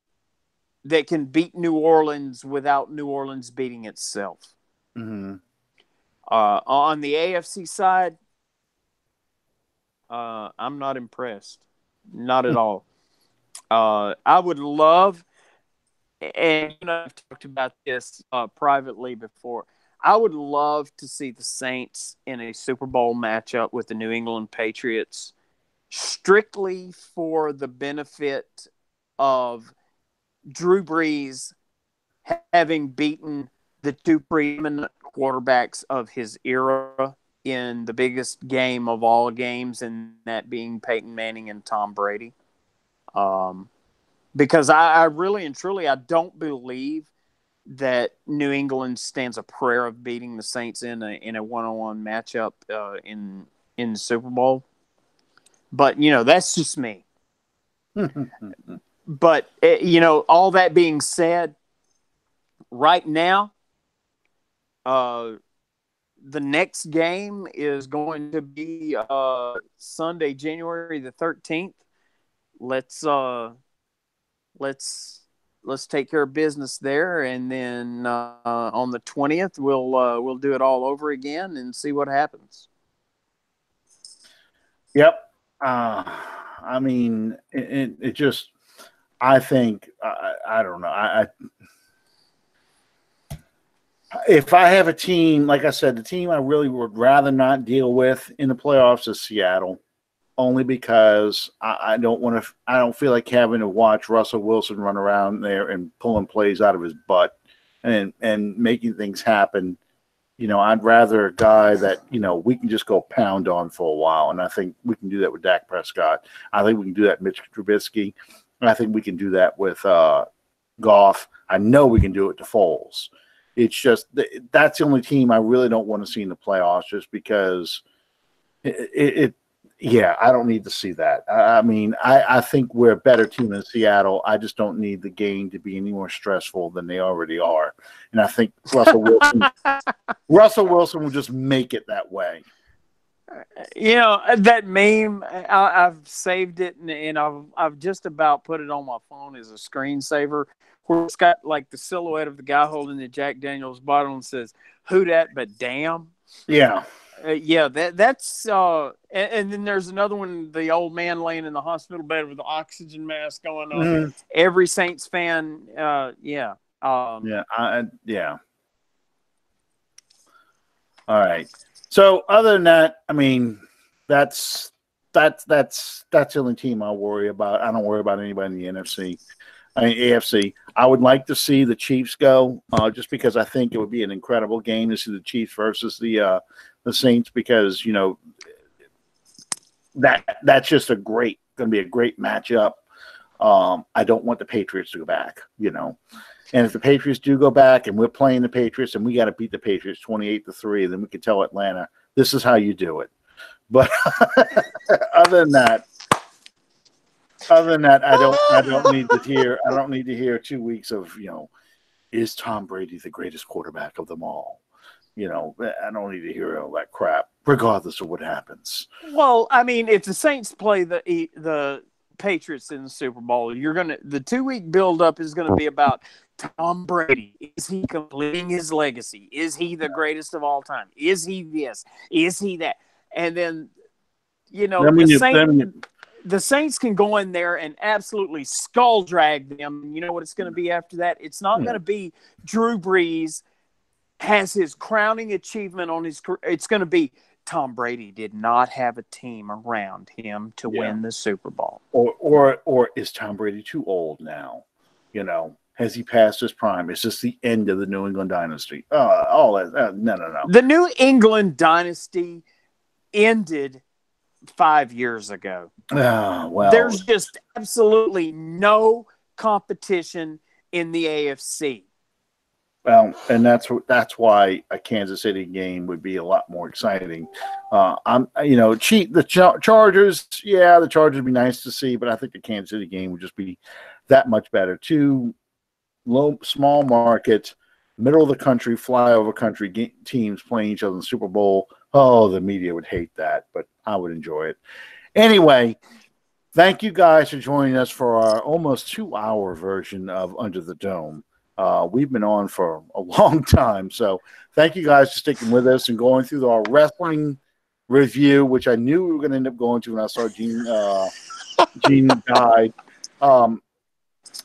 that can beat New Orleans without New Orleans beating itself. Mm-hmm. On the AFC side, I'm not impressed. Not at all. I would love, and I've talked about this privately before, I would love to see the Saints in a Super Bowl matchup with the New England Patriots, strictly for the benefit of Drew Brees having beaten the two preeminent quarterbacks of his era in the biggest game of all games, and that being Peyton Manning and Tom Brady. Because I really and truly, I don't believe that New England stands a prayer of beating the Saints in a one-on-one matchup in the Super Bowl. But that's just me. But all that being said, right now, the next game is going to be Sunday, January the 13th. Let's take care of business there, and then on the 20th we'll do it all over again and see what happens. Yep. I mean, it just. I think I don't know. If I have a team, like I said, the team I really would rather not deal with in the playoffs is Seattle. Only because I don't want to. I don't feel like having to watch Russell Wilson run around there and pulling plays out of his butt and making things happen. I'd rather a guy that we can just go pound on for a while, and I think we can do that with Dak Prescott. I think we can do that with Mitch Trubisky, and I think we can do that with Goff. I know we can do it to Foles. It's just that's the only team I really don't want to see in the playoffs, just because Yeah, I don't need to see that. I mean, I think we're a better team than Seattle. I just don't need the game to be any more stressful than they already are. And I think Russell Wilson will just make it that way. That meme, I've saved it, and I've just about put it on my phone as a screensaver, where it's got like the silhouette of the guy holding the Jack Daniels bottle and says, "Who dat but damn?" Yeah. That's and then there's another one, the old man laying in the hospital bed with the oxygen mask going on. Mm-hmm. Every Saints fan, yeah. Yeah. All right. So other than that, I mean, that's the only team I worry about. I don't worry about anybody in the AFC. I would like to see the Chiefs go, just because I think it would be an incredible game to see the Chiefs versus the Saints, because that's just going to be a great matchup. I don't want the Patriots to go back, And if the Patriots do go back and we're playing the Patriots and we got to beat the Patriots 28-3, then we can tell Atlanta, this is how you do it. But other than that, I don't need to hear 2 weeks of, is Tom Brady the greatest quarterback of them all? I don't need to hear all that crap, regardless of what happens. Well, I mean, if the Saints play the Patriots in the Super Bowl, the 2 week buildup is gonna be about Tom Brady. Is he completing his legacy? Is he the greatest of all time? Is he this? Is he that? And then, the Saints can go in there and absolutely skull drag them. You know what it's going to be after that? It's not going to be Drew Brees has his crowning achievement on his career. It's going to be Tom Brady did not have a team around him to win the Super Bowl. Or is Tom Brady too old now? Has he passed his prime? Is this the end of the New England dynasty? No. The New England dynasty ended 5 years ago. Well, there's just absolutely no competition in the AFC. Well, and that's why a Kansas City game would be a lot more exciting. The Chargers. Yeah, the Chargers would be nice to see, but I think the Kansas City game would just be that much better. Two small market, middle of the country, flyover country teams playing each other in the Super Bowl. Oh, the media would hate that, but I would enjoy it. Anyway, thank you guys for joining us for our almost 2-hour version of Under the Dome. We've been on for a long time, so thank you guys for sticking with us and going through our wrestling review, which I knew we were going to end up going to when I saw Gene died.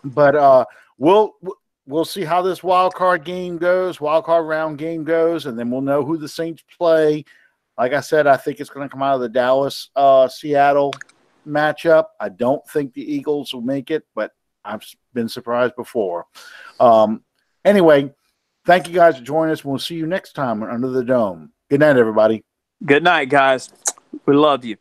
But we'll see how this wild card round game goes, and then we'll know who the Saints play. Like I said, I think it's going to come out of the Dallas Seattle matchup. I don't think the Eagles will make it, but I've been surprised before. Anyway, thank you guys for joining us. We'll see you next time on Under the Dome. Good night, everybody. Good night, guys. We love you.